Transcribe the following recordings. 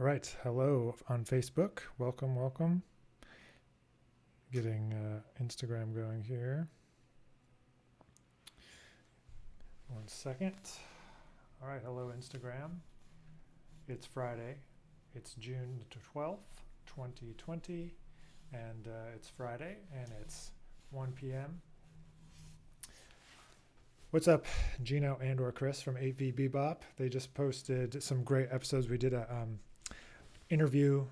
All right. Hello on Facebook. Welcome, welcome. Getting Instagram going here. 1 second. All right. Hello, Instagram. It's Friday. It's June 12th, 2020. And it's Friday and it's 1 p.m. What's up, Gino and or Chris from 8V Bebop? They just posted some great episodes. We did a interview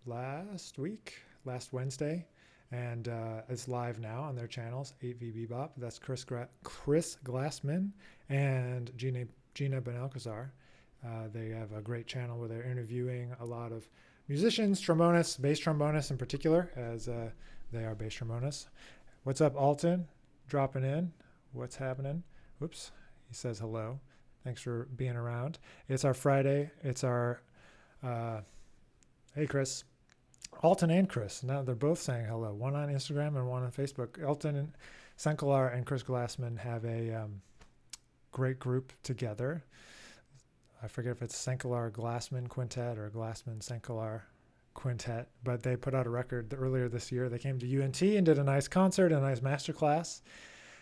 last Wednesday, and it's live now on their channels, 8V Bebop. That's Chris Glassman and Gina Benalcazar. They have a great channel where they're interviewing a lot of musicians, trombonists, bass trombonists in particular, as they are bass trombonists. What's up, Alton? Dropping in. What's happening? Whoops. He says hello. Thanks for being around. It's our Friday. It's our... Hey, Chris. Alton and Chris. Now they're both saying hello. One on Instagram and one on Facebook. Alton Senkelar and Chris Glassman have a great group together. I forget if it's Senkelar Glassman Quintet or Glassman Senkelar Quintet, but they put out a record earlier this year. They came to UNT and did a nice concert, a nice masterclass,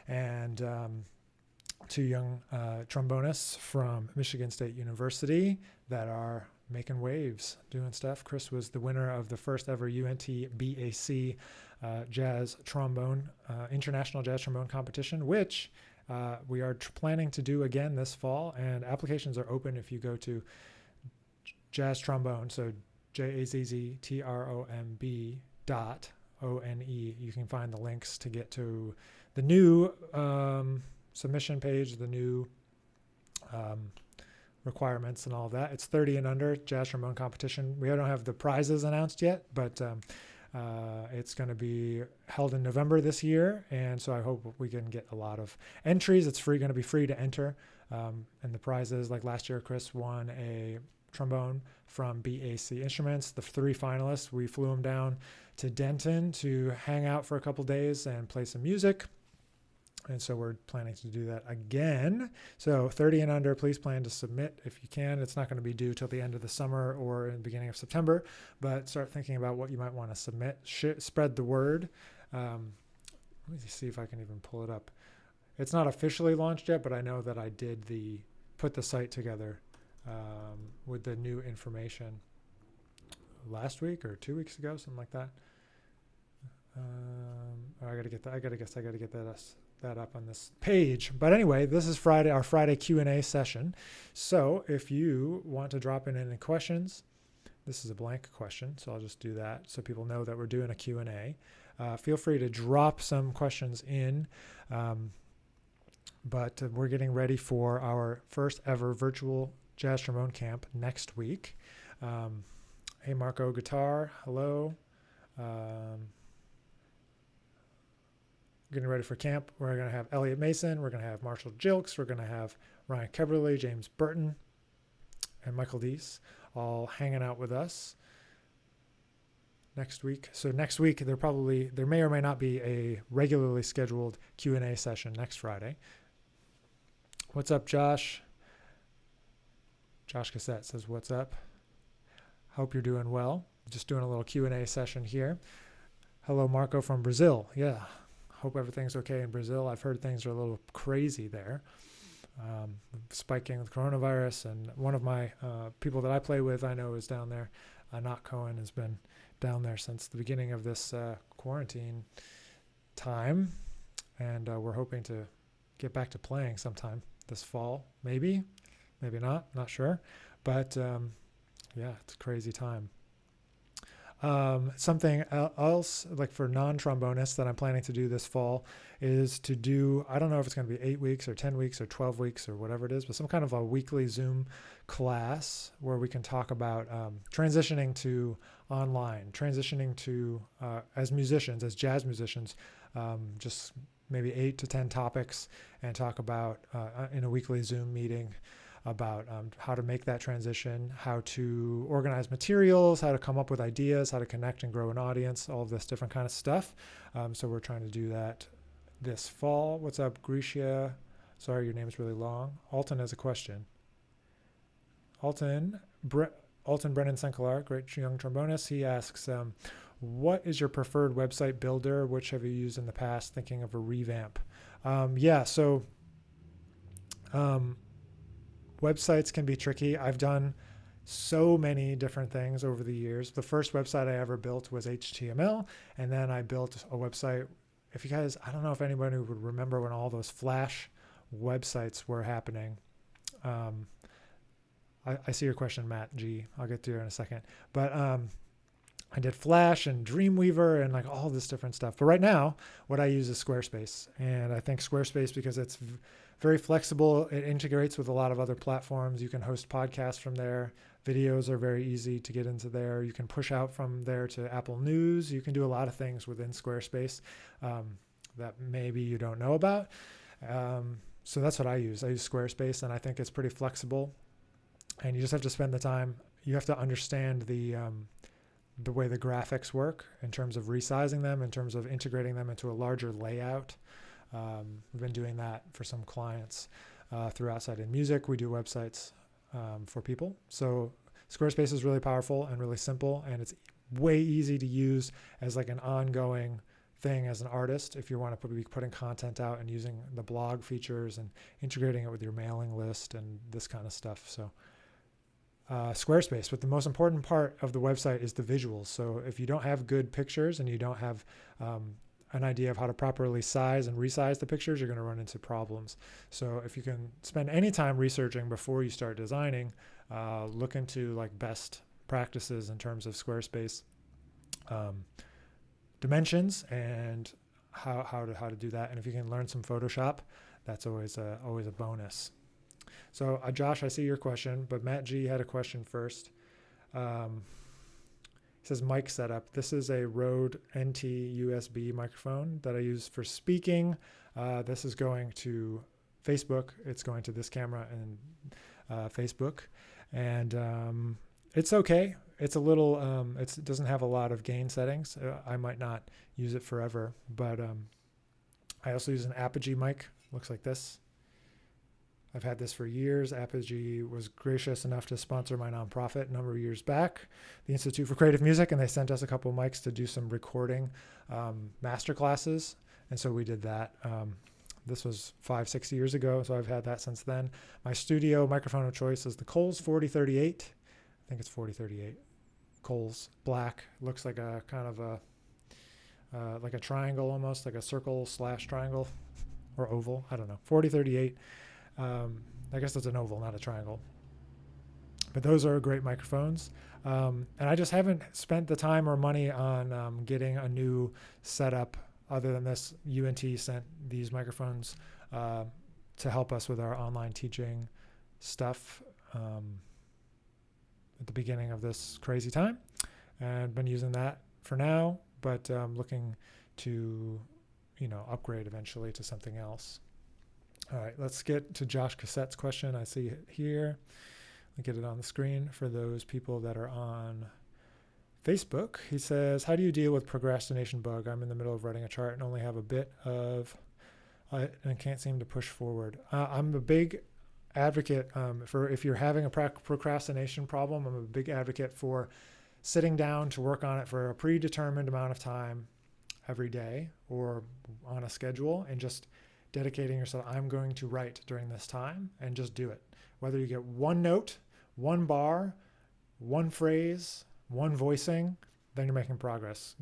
and two young trombonists from Michigan State University that are making waves, doing stuff. Chris was the winner of the first ever UNT BAC jazz trombone, international jazz trombone competition, which we are planning to do again this fall, and applications are open if you go to jazz trombone, so JAZZTROMB.ONE. You can find the links to get to the new submission page, the new requirements and all of that. It's 30 and under jazz trombone competition. We don't have the prizes announced yet, but it's going to be held in November this year, and so I hope we can get a lot of entries. It's going to be free to enter, and the prizes, like last year, Chris won a trombone from BAC Instruments. The 3 finalists, we flew them down to Denton to hang out for a couple days and play some music. And so we're planning to do that again. So 30 and under, please plan to submit if you can. It's not going to be due till the end of the summer or in the beginning of September, but start thinking about what you might want to submit. Spread the word. Let me see if I can even pull it up. It's not officially launched yet, but I know that I did put the site together with the new information last week or 2 weeks ago, something like that. I got to get that up on this page. But anyway, this is Friday, our Friday Q&A session. So if you want to drop in any questions, this is a blank question, so I'll just do that so people know that we're doing a Q&A. Feel free to drop some questions in. But we're getting ready for our first ever virtual jazz trombone camp next week. Hey, Marco Guitar, hello. Getting ready for camp. We're going to have Elliot Mason. We're going to have Marshall Jilks. We're going to have Ryan Keberly, James Burton, and Michael Deese all hanging out with us next week. So next week, there may or may not be a regularly scheduled Q&A session next Friday. What's up, Josh? Josh Cassette says, what's up? Hope you're doing well. Just doing a little Q&A session here. Hello, Marco from Brazil. Yeah. Hope everything's okay in Brazil. I've heard things are a little crazy there, spiking with coronavirus. And one of my people that I play with, I know, is down there. Not Cohen has been down there since the beginning of this quarantine time. And we're hoping to get back to playing sometime this fall. Maybe not sure. But yeah, it's a crazy time. Something else, like for non-trombonists, that I'm planning to do this fall is to do, I don't know if it's going to be 8 weeks or 10 weeks or 12 weeks or whatever it is, but some kind of a weekly Zoom class where we can talk about transitioning to online, transitioning to, as musicians, as jazz musicians, just maybe 8 to 10 topics, and talk about in a weekly Zoom meeting about how to make that transition, how to organize materials, how to come up with ideas, how to connect and grow an audience, all of this different kind of stuff. So we're trying to do that this fall. What's up, Grisha? Sorry, your name's really long. Alton has a question. Alton, Alton Brennan St. Clair, great young trombonist, he asks, what is your preferred website builder? Which have you used in the past? Thinking of a revamp. So websites can be tricky. I've done so many different things over the years. The first website I ever built was HTML, and then I built a website. If you guys, I don't know if anybody would remember when all those Flash websites were happening. I see your question, Matt G. I'll get to it in a second. But I did Flash and Dreamweaver and like all this different stuff. But right now, what I use is Squarespace. And I think Squarespace, because it's very flexible, it integrates with a lot of other platforms. You can host podcasts from there. Videos are very easy to get into there. You can push out from there to Apple News. You can do a lot of things within Squarespace that maybe you don't know about. So that's what I use. I use Squarespace, and I think it's pretty flexible. And you just have to spend the time. You have to understand the way the graphics work in terms of resizing them, in terms of integrating them into a larger layout. We've been doing that for some clients through Outside in Music. We do websites for people. So Squarespace is really powerful and really simple, and it's way easy to use as like an ongoing thing as an artist if you want to be putting content out and using the blog features and integrating it with your mailing list and this kind of stuff. So Squarespace, but the most important part of the website is the visuals. So if you don't have good pictures and you don't have an idea of how to properly size and resize the pictures, you're going to run into problems. So if you can spend any time researching before you start designing, look into like best practices in terms of Squarespace dimensions and how to do that. And if you can learn some Photoshop, that's always a bonus. So Josh, I see your question, but Matt G had a question first. He says mic setup. This is a Rode NT USB microphone that I use for speaking. This is going to Facebook. It's going to this camera and Facebook, and it's okay. It's a little. It doesn't have a lot of gain settings. I might not use it forever, but I also use an Apogee mic. Looks like this. I've had this for years. Apogee was gracious enough to sponsor my nonprofit a number of years back, the Institute for Creative Music, and they sent us a couple of mics to do some recording master classes, and so we did that. This was 5-6 years ago, so I've had that since then. My studio microphone of choice is the Coles 4038. I think it's 4038. Coles, black. Looks like a kind of like a triangle almost, like a circle / triangle or oval. I don't know. 4038. I guess it's an oval, not a triangle. But those are great microphones. And I just haven't spent the time or money on getting a new setup other than this. UNT sent these microphones to help us with our online teaching stuff at the beginning of this crazy time. And been using that for now, but looking to, upgrade eventually to something else. All right, let's get to Josh Cassette's question. I see it here. I'll get it on the screen for those people that are on Facebook. He says, how do you deal with procrastination bug? I'm in the middle of writing a chart and only have a bit of and can't seem to push forward. I'm a big advocate for if you're having a procrastination problem, I'm a big advocate for sitting down to work on it for a predetermined amount of time every day or on a schedule and just dedicating yourself, I'm going to write during this time, and just do it. Whether you get one note, one bar, one phrase, one voicing, then you're making progress,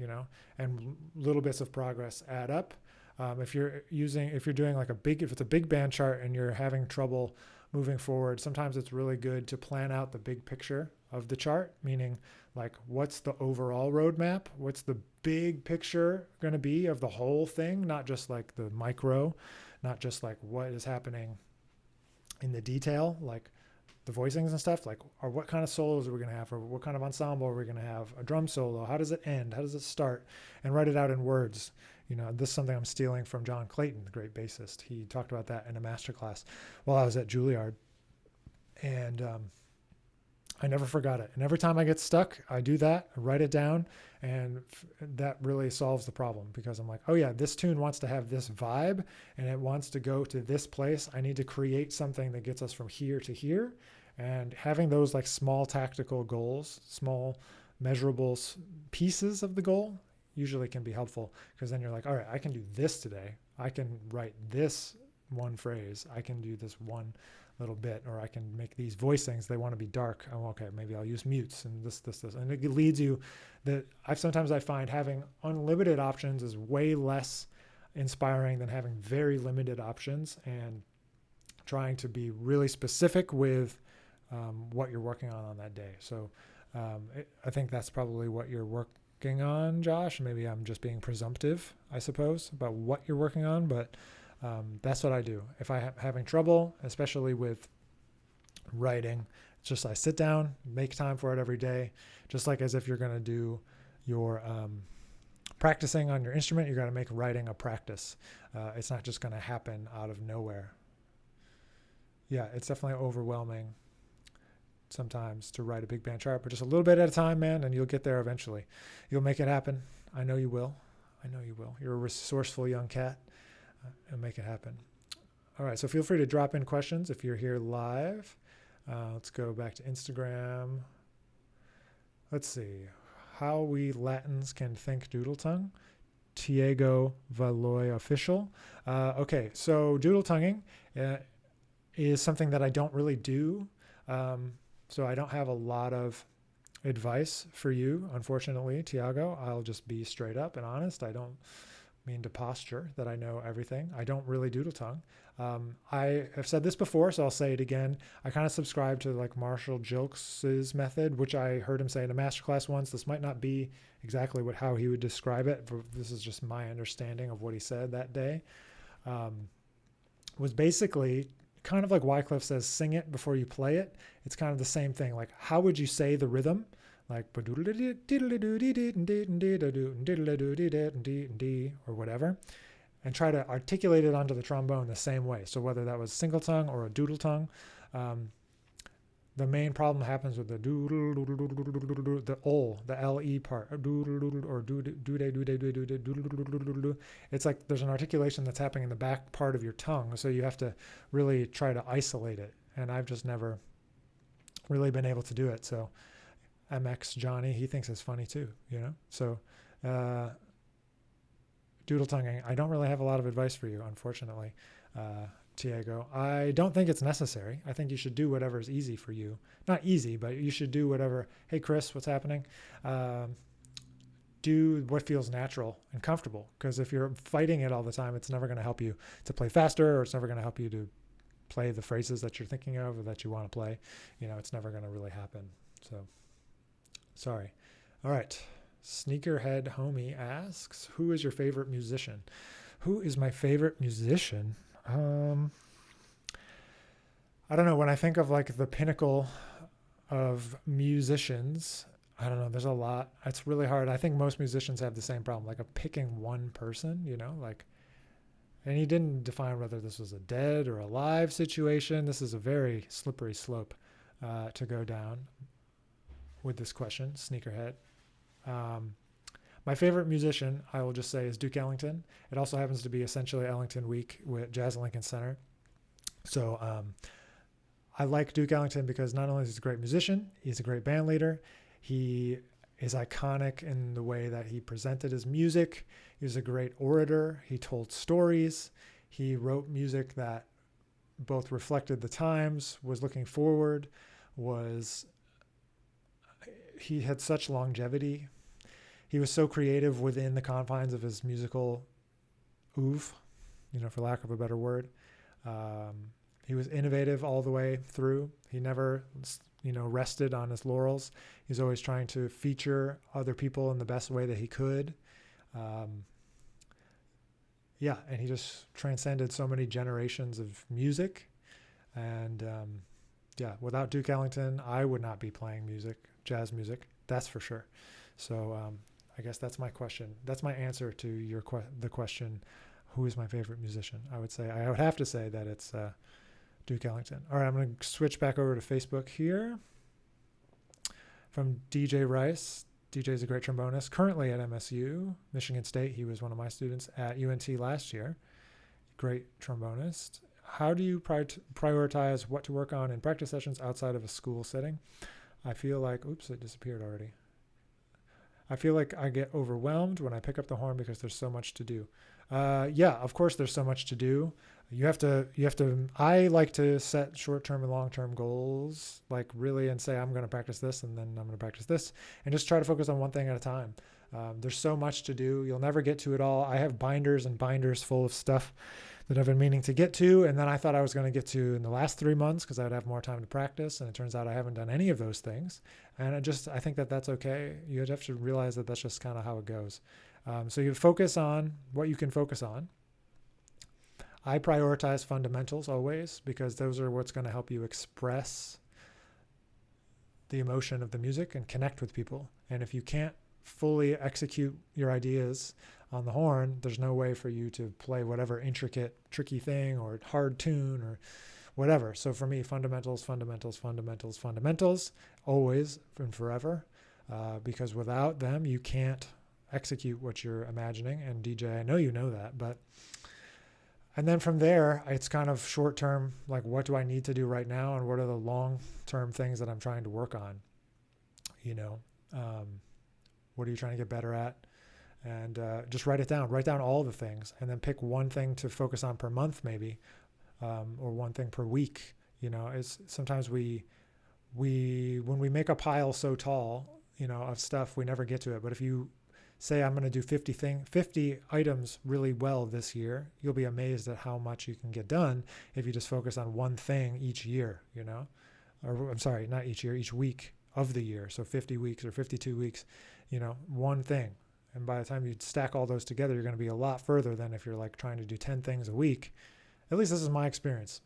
and little bits of progress add up. If you're doing like if it's a big band chart and you're having trouble moving forward, sometimes it's really good to plan out the big picture of the chart, meaning like what's the overall roadmap? What's the big picture going to be of the whole thing? Not just like the micro, not just like what is happening in the detail, like the voicings and stuff, like, or what kind of solos are we going to have, or what kind of ensemble are we going to have, a drum solo, how does it end, how does it start, and write it out in words. This is something I'm stealing from John Clayton, the great bassist. He talked about that in a masterclass while I was at Juilliard, and I never forgot it. And every time I get stuck, I do that, I write it down, and that really solves the problem, because I'm like, oh yeah, this tune wants to have this vibe and it wants to go to this place. I need to create something that gets us from here to here. And having those like small tactical goals, small measurable pieces of the goal usually can be helpful, because then you're like, all right, I can do this today. I can write this one phrase. I can do this one little bit, or I can make these voicings. They want to be dark. Oh, okay, maybe I'll use mutes and this. And it leads you that sometimes I find having unlimited options is way less inspiring than having very limited options, and trying to be really specific with what you're working on that day. So I think that's probably what you're working on, Josh. Maybe I'm just being presumptive, I suppose, about what you're working on, but that's what I do. If I'm having trouble, especially with writing, it's just I sit down, make time for it every day, just like as if you're going to do your practicing on your instrument. You got to make writing a practice. It's not just going to happen out of nowhere. Yeah, it's definitely overwhelming sometimes to write a big band chart, but just a little bit at a time, man, and you'll get there eventually. You'll make it happen. I know you will. I know you will. You're a resourceful young cat, and make it happen. All right, so feel free to drop in questions if you're here live. Let's go back to Instagram. Let's see. How we Latins can think doodle tongue. Tiago Valoy official. Okay, so doodle tonguing is something that I don't really do. So I don't have a lot of advice for you, unfortunately, Tiago. I'll just be straight up and honest. I don't mean to posture that I know everything. I don't really doodle tongue. I have said this before, so I'll say it again. I kind of subscribe to like Marshall Jilks's method, which I heard him say in a masterclass once. This might not be exactly how he would describe it, but this is just my understanding of what he said that day. Was basically kind of like Wycliffe says, sing it before you play it. It's kind of the same thing. Like, how would you say the rhythm? Like, or whatever, and try to articulate it onto the trombone the same way. So whether that was single tongue or a doodle tongue, the main problem happens with the doodle, the LE part, or it's like there's an articulation that's happening in the back part of your tongue. So you have to really try to isolate it. And I've just never really been able to do it. So MX Johnny, he thinks it's funny too, you know? So doodle tonguing, I don't really have a lot of advice for you, unfortunately, Tiago. I don't think it's necessary. I think you should do whatever is easy for you. Not easy, but you should do whatever. Hey, Chris, what's happening? Do what feels natural and comfortable, because if you're fighting it all the time, it's never going to help you to play faster, or it's never going to help you to play the phrases that you're thinking of or that you want to play. You know, it's never going to really happen. So sorry. All right. Sneakerhead Homie asks, who is your favorite musician? Who is my favorite musician? I don't know. When I think of like the pinnacle of musicians, I don't know. There's a lot. It's really hard. I think most musicians have the same problem, like picking one person, you know, like, and he didn't define whether this was a dead or a live situation. This is a very slippery slope to go down with this question, Sneakerhead. My favorite musician, I will just say, is Duke Ellington. It also happens to be essentially Ellington Week with Jazz at Lincoln Center. So I like Duke Ellington because not only is he a great musician, he's a great band leader. He is iconic in the way that he presented his music. He was a great orator. He told stories. He wrote music that both reflected the times, was looking forward, he had such longevity. He was so creative within the confines of his musical oeuvre, you know, for lack of a better word. He was innovative all the way through. He never, you know, rested on his laurels. He's always trying to feature other people in the best way that he could. Yeah, and he just transcended so many generations of music. And yeah, without Duke Ellington, I would not be playing music, jazz music, that's for sure. So I guess that's my question. That's my answer to the question, who is my favorite musician? I would have to say that it's Duke Ellington. All right, I'm going to switch back over to Facebook here. From DJ Rice. DJ is a great trombonist, currently at MSU, Michigan State. He was one of my students at UNT last year. Great trombonist. how do you prioritize what to work on in practice sessions outside of a school setting? I feel like, oops, it disappeared already. I feel like I get overwhelmed when I pick up the horn because there's so much to do. Yeah, of course there's so much to do. I like to set short-term and long-term goals, like really, and say, I'm going to practice this and then I'm going to practice this, and just try to focus on one thing at a time. There's so much to do. You'll never get to it all. I have binders and binders full of stuff that I've been meaning to get to, and then I thought I was going to get to in the last 3 months because I would have more time to practice, and it turns out I haven't done any of those things. And I think that that's okay. You have to realize that that's just kind of how it goes. So you focus on what you can focus on. I prioritize fundamentals always because those are what's going to help you express the emotion of the music and connect with people. And if you can't fully execute your ideas on the horn, there's no way for you to play whatever intricate, tricky thing or hard tune or whatever. So for me, fundamentals, always and forever, because without them, you can't execute what you're imagining. And DJ, I know you know that, and then from there, it's kind of short term, like what do I need to do right now, and what are the long term things that I'm trying to work on? What are you trying to get better at? And just write it down. Write down all the things, and then pick one thing to focus on per month, maybe, or one thing per week. Is sometimes when we make a pile so tall, of stuff, we never get to it. But if you say, I'm going to do 50 items really well this year, you'll be amazed at how much you can get done if you just focus on one thing each year, or I'm sorry, not each year, each week of the year. So 50 weeks or 52 weeks, one thing. And by the time you stack all those together, you're going to be a lot further than if you're like trying to do 10 things a week. At least this is my experience.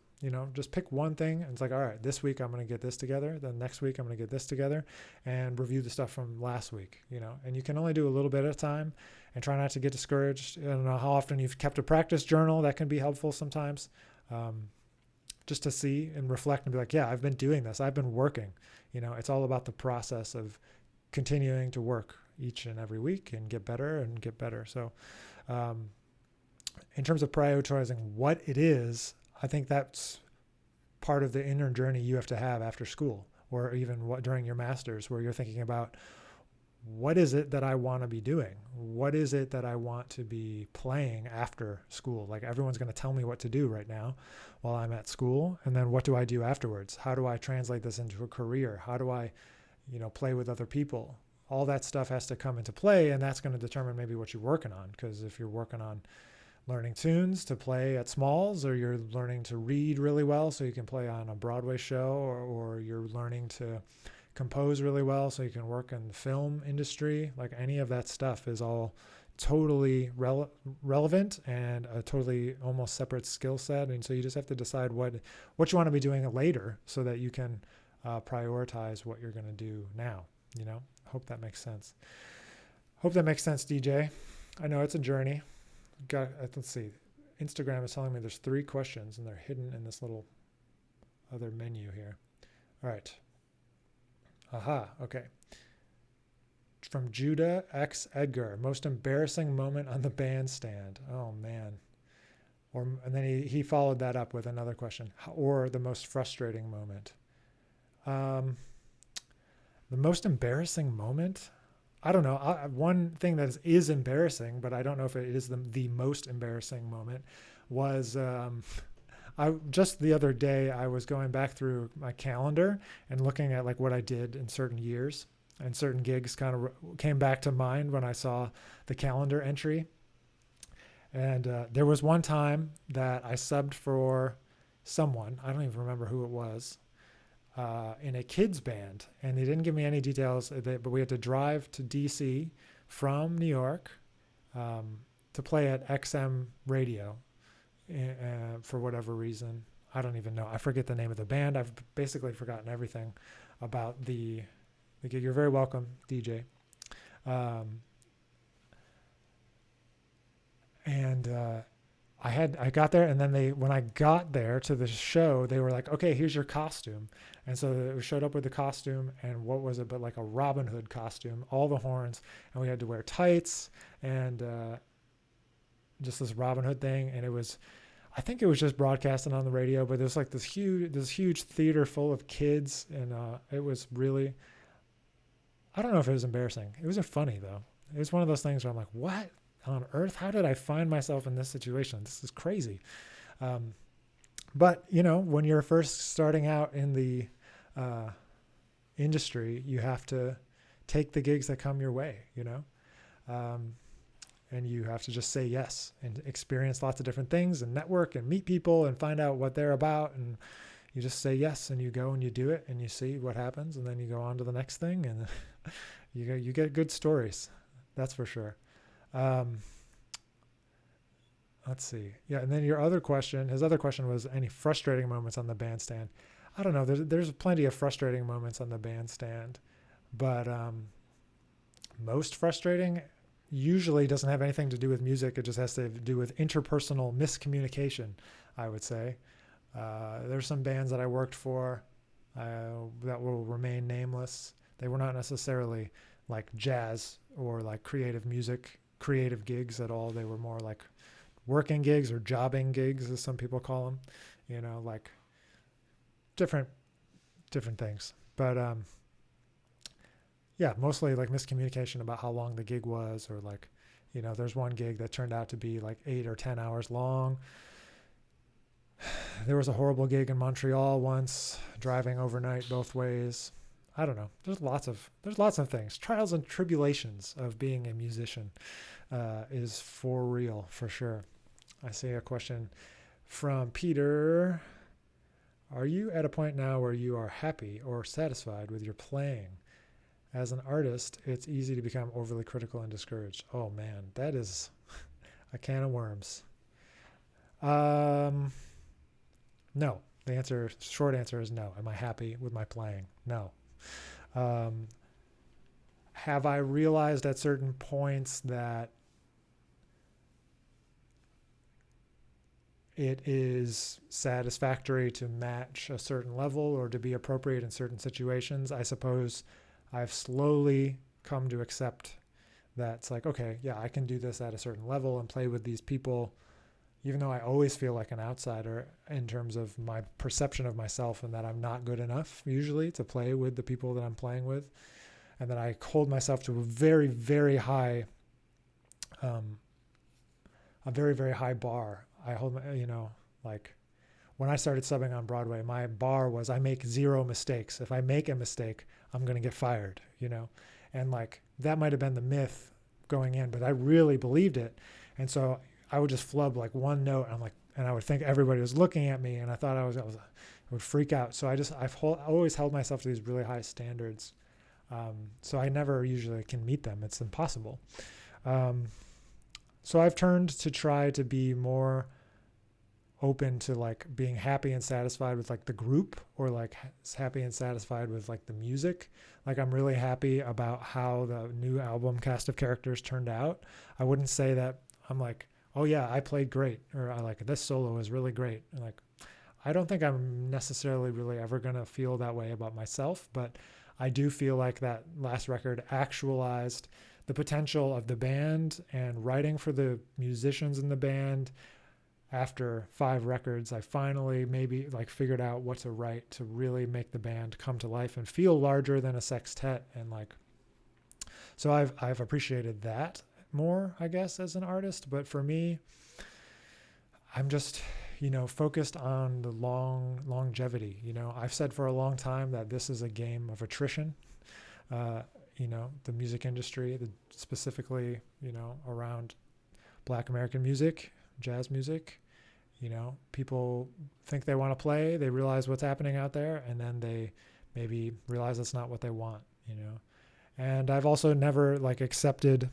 Just pick one thing and it's like, all right, this week I'm going to get this together. Then next week I'm going to get this together and review the stuff from last week, and you can only do a little bit at a time and try not to get discouraged. I don't know how often you've kept a practice journal. That can be helpful sometimes, just to see and reflect and be like, yeah, I've been doing this. I've been working. It's all about the process of continuing to work each and every week and get better and get better. So in terms of prioritizing what it is, I think that's part of the inner journey you have to have after school, or even during your master's, where you're thinking about, what is it that I want to be doing? What is it that I want to be playing after school? Like, everyone's going to tell me what to do right now while I'm at school. And then what do I do afterwards? How do I translate this into a career? How do I, play with other people? All that stuff has to come into play, and that's going to determine maybe what you're working on. Because if you're working on learning tunes to play at Smalls, or you're learning to read really well so you can play on a Broadway show, or you're learning to compose really well so you can work in the film industry, like any of that stuff is all totally relevant and a totally almost separate skill set. And so you just have to decide what you want to be doing later so that you can prioritize what you're going to do now. Hope that makes sense. DJ. I know it's a journey. Let's see. Instagram is telling me there's 3 questions and they're hidden in this little other menu here. All right. Aha. Okay. From Judah X Edgar, most embarrassing moment on the bandstand. Oh man. And then he followed that up with another question. Or the most frustrating moment. The most embarrassing moment? I don't know. One thing that is embarrassing, but I don't know if it is the most embarrassing moment, was just the other day I was going back through my calendar and looking at like what I did in certain years, and certain gigs kind of came back to mind when I saw the calendar entry. And there was one time that I subbed for someone, I don't even remember who it was, in a kids band, and they didn't give me any details, but we had to drive to DC from New York to play at XM radio for whatever reason. I don't even know. I forget the name of the band. I've basically forgotten everything about the gig. You're very welcome, DJ. I got there, and then when I got there to the show, they were like, okay, here's your costume. And so we showed up with the costume, and what was it but like a Robin Hood costume, all the horns, and we had to wear tights and just this Robin Hood thing. And I think it was just broadcasting on the radio, but there's like this huge theater full of kids, and it was really, I don't know if it was embarrassing. It wasn't funny though. It was one of those things where I'm like, what on earth? How did I find myself in this situation? This is crazy. But when you're first starting out in the industry, you have to take the gigs that come your way, and you have to just say yes and experience lots of different things and network and meet people and find out what they're about. And you just say yes and you go and you do it and you see what happens. And then you go on to the next thing and you get good stories. That's for sure. Let's see. Yeah. And then his other question was any frustrating moments on the bandstand. I don't know. There's plenty of frustrating moments on the bandstand, but most frustrating usually doesn't have anything to do with music. It just has to do with interpersonal miscommunication, I would say. There's some bands that I worked for that will remain nameless. They were not necessarily like jazz or like creative gigs at all. They were more like working gigs or jobbing gigs, as some people call them, like different things. But yeah, mostly like miscommunication about how long the gig was, or like, there's one gig that turned out to be like 8 or 10 hours long. There was a horrible gig in Montreal once, driving overnight both ways. I don't know. There's lots of things. Trials and tribulations of being a musician is for real, for sure. I see a question from Peter. Are you at a point now where you are happy or satisfied with your playing? As an artist, it's easy to become overly critical and discouraged. Oh man, that is a can of worms. No. The short answer is no. Am I happy with my playing? No. Have I realized at certain points that it is satisfactory to match a certain level or to be appropriate in certain situations? I suppose I've slowly come to accept that it's like, okay, yeah, I can do this at a certain level and play with these people, even though I always feel like an outsider in terms of my perception of myself, and that I'm not good enough usually to play with the people that I'm playing with. And that I hold myself to a very, very high, very high bar. I hold my, like when I started subbing on Broadway, my bar was I make 0 mistakes. If I make a mistake, I'm going to get fired, and like that might have been the myth going in, but I really believed it. And so I would just flub like one note. And I would think everybody was looking at me, and I thought I would freak out. So I've always held myself to these really high standards. So I never usually can meet them. It's impossible. So I've turned to try to be more open to like being happy and satisfied with like the group, or like happy and satisfied with like the music. Like I'm really happy about how the new album Cast of Characters turned out. I wouldn't say that I'm like, oh yeah, I played great, or I like this solo is really great. And like, I don't think I'm necessarily really ever going to feel that way about myself, but I do feel like that last record actualized the potential of the band, and writing for the musicians in the band. After 5 records, I finally maybe like figured out what to write to really make the band come to life and feel larger than a sextet. And like, so I've appreciated that more, I guess, as an artist. But for me, I'm just, focused on the longevity. I've said for a long time that this is a game of attrition. The music industry, specifically, around Black American music, jazz music, people think they want to play, they realize what's happening out there, and then they maybe realize it's not what they want, And I've also never like accepted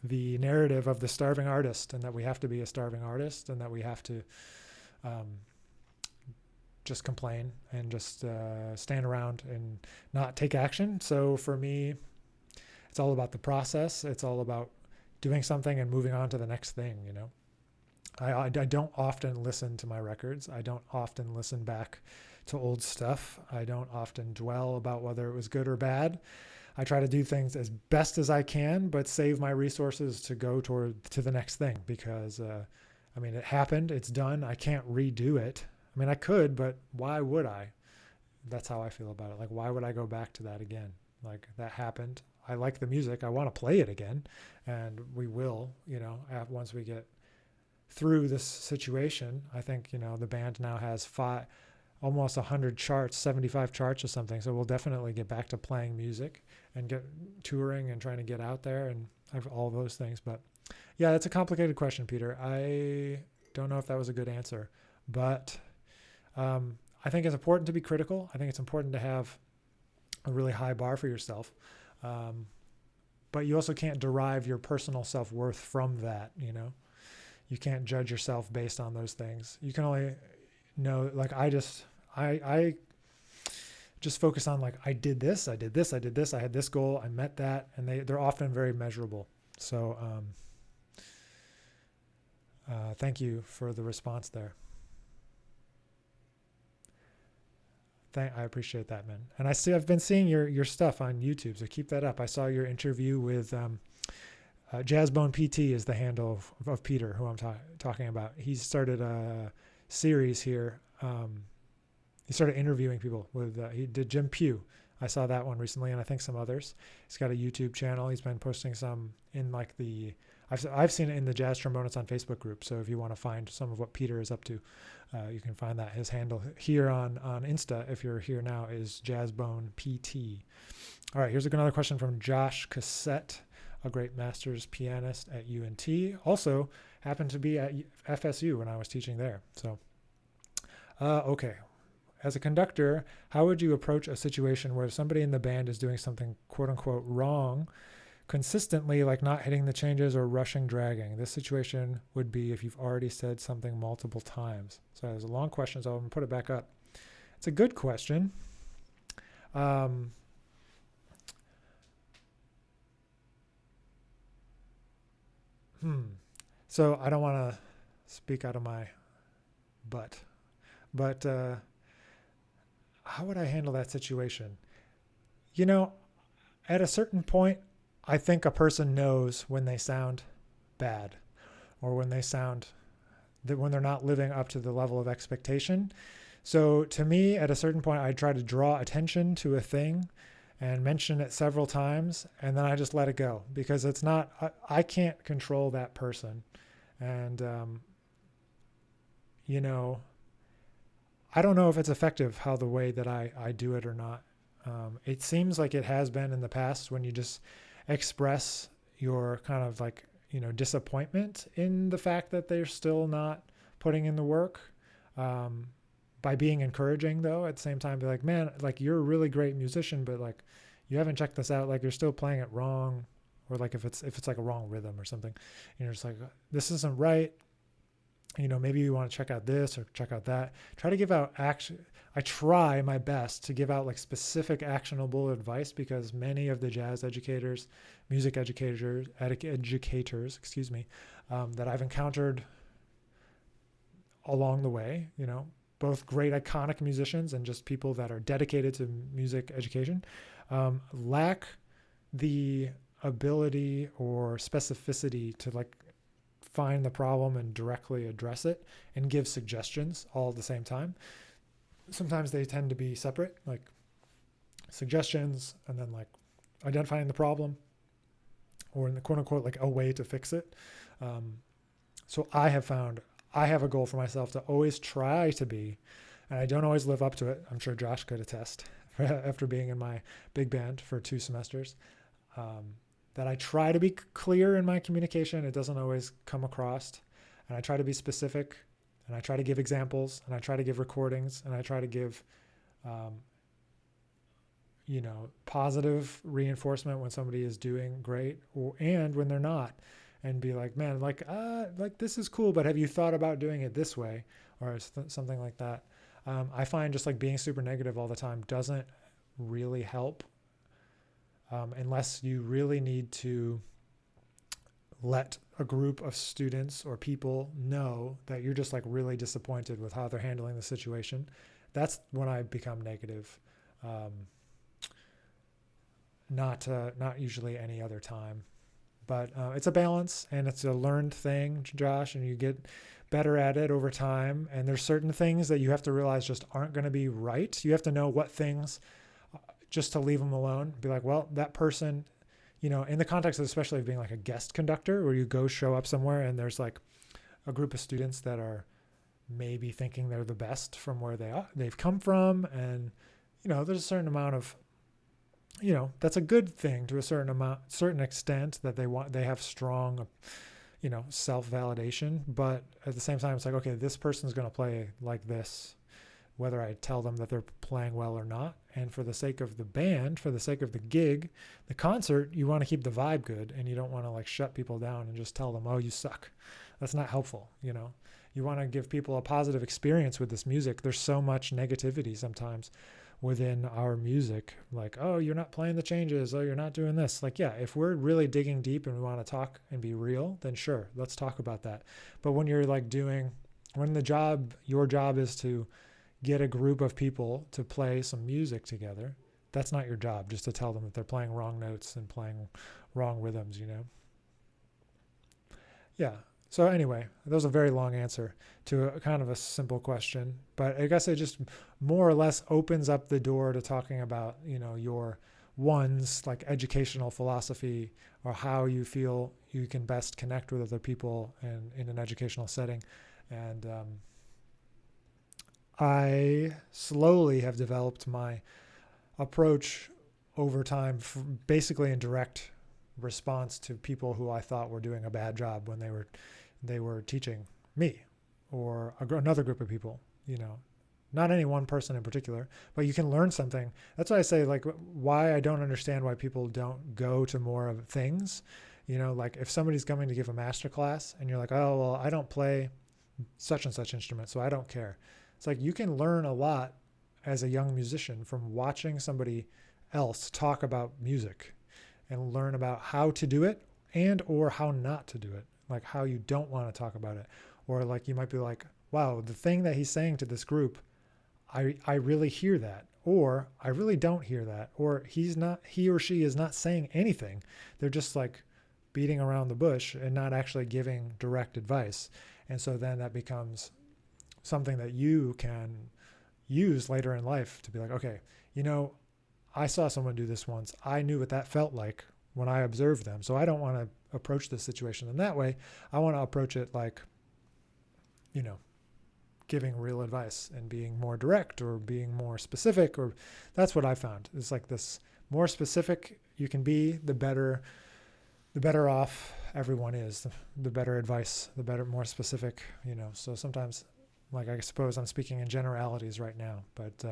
the narrative of the starving artist, and that we have to be a starving artist, and that we have to just complain and just stand around and not take action. So for me, it's all about the process. It's all about doing something and moving on to the next thing, I don't often listen to my records. I don't often listen back to old stuff. I don't often dwell about whether it was good or bad. I try to do things as best as I can, but save my resources to go to the next thing, because I mean, it happened, it's done. I can't redo it. I mean, I could, but why would I? That's how I feel about it. Like, why would I go back to that again? Like, that happened. I like the music. I want to play it again. And we will, once we get through this situation. I think, the band now has almost 100 charts, 75 charts or something. So we'll definitely get back to playing music and get touring and trying to get out there and have all those things. But yeah, it's a complicated question, Peter. I don't know if that was a good answer, but I think it's important to be critical. I think it's important to have a really high bar for yourself. But you also can't derive your personal self-worth from that, You can't judge yourself based on those things. You can only know, like, I just focus on, like, I did this, I had this goal, I met that, and they're often very measurable. So thank you for the response there. I appreciate that, man. And I've been seeing your stuff on YouTube, so keep that up. I saw your interview with Jazzbone PT is the handle of Peter, who I'm talking about. He's started a series here. He started interviewing people he did Jim Pugh. I saw that one recently, and I think some others. He's got a YouTube channel. He's been posting some in like I've seen it in the Jazz Trombonists on Facebook group. So if you want to find some of what Peter is up to, you can find that. His handle here on Insta, if you're here now, is Jazzbone PT. All right, here's another question from Josh Cassette, a great master's pianist at UNT. Also happened to be at FSU when I was teaching there. So, okay. As a conductor, how would you approach a situation where somebody in the band is doing something quote unquote wrong consistently, like not hitting the changes or rushing, dragging? This situation would be if you've already said something multiple times. So it was a long question, so I'm going to put it back up. It's a good question. So I don't want to speak out of my butt, but how would I handle that situation? At a certain point, I think a person knows when they sound bad or when they're not living up to the level of expectation. So to me, at a certain point, I try to draw attention to a thing and mention it several times, and then I just let it go, because it's not, I can't control that person. And, I don't know if it's effective the way that I do it or not. It seems like it has been in the past, when you just express your kind of like, disappointment in the fact that they're still not putting in the work, by being encouraging, though, at the same time, be like, man, like, you're a really great musician, but like, you haven't checked this out. Like, you're still playing it wrong. Or like if it's like a wrong rhythm or something, you're just like, this isn't right. Maybe you want to check out this or check out that. Try to give out I try my best to give out like specific actionable advice, because many of the jazz educators, music educators, that I've encountered along the way, both great iconic musicians and just people that are dedicated to music education, lack the ability or specificity to like find the problem and directly address it and give suggestions all at the same time. Sometimes they tend to be separate, like suggestions and then like identifying the problem, or in the quote unquote like a way to fix it. So I have found I have a goal for myself to always try to be, and I don't always live up to it. I'm sure Josh could attest after being in my big band for 2 semesters, that I try to be clear in my communication. It doesn't always come across, and I try to be specific, and I try to give examples, and I try to give recordings, and I try to give, positive reinforcement when somebody is doing great, and when they're not, and be like, man, like this is cool, but have you thought about doing it this way, or something like that. I find just like being super negative all the time doesn't really help, unless you really need to let a group of students or people know that you're just like really disappointed with how they're handling the situation. That's when I become negative. Not usually any other time. But it's a balance, and it's a learned thing, Josh, and you get better at it over time. And there's certain things that you have to realize just aren't going to be right. You have to know what things just to leave them alone. Be like, well, that person, in the context of especially of being like a guest conductor, where you go show up somewhere and there's like a group of students that are maybe thinking they're the best from where they've come from. And, there's a certain amount of, that's a good thing to a certain extent, that they have strong, self-validation. But at the same time, it's like, okay, this person's going to play like this, whether I tell them that they're playing well or not. And for the sake of the band, for the sake of the gig, the concert, you want to keep the vibe good, and you don't want to like shut people down and just tell them, oh, you suck. That's not helpful. You want to give people a positive experience with this music. There's so much negativity sometimes within our music, like, oh, you're not playing the changes, oh, you're not doing this. Like, yeah, if we're really digging deep and we want to talk and be real, then sure, let's talk about that. But when you're like your job is to get a group of people to play some music together, that's not your job just to tell them that they're playing wrong notes and playing wrong rhythms, Yeah. So anyway, that was a very long answer to a kind of a simple question, but I guess it just more or less opens up the door to talking about, your one's like educational philosophy, or how you feel you can best connect with other people in an educational setting. And I slowly have developed my approach over time, basically in direct response to people who I thought were doing a bad job when they were teaching me or another group of people, not any one person in particular, but you can learn something. That's why I say, like, why I don't understand why people don't go to more of things, like if somebody's coming to give a master class and you're like, oh, well, I don't play such and such instrument, so I don't care. It's like, you can learn a lot as a young musician from watching somebody else talk about music, and learn about how to do it and or how not to do it, like how you don't want to talk about it. Or like you might be like, wow, the thing that he's saying to this group, I really hear that, or I really don't hear that, or he or she is not saying anything. They're just like beating around the bush and not actually giving direct advice. And so then that becomes something that you can use later in life to be like, okay, I saw someone do this once. I knew what that felt like when I observed them. So I don't want to approach this situation in that way. I want to approach it like, giving real advice and being more direct or being more specific. Or that's what I found. It's like, this more specific you can be, the better off everyone is, the better advice, more specific, So sometimes, like, I suppose I'm speaking in generalities right now, but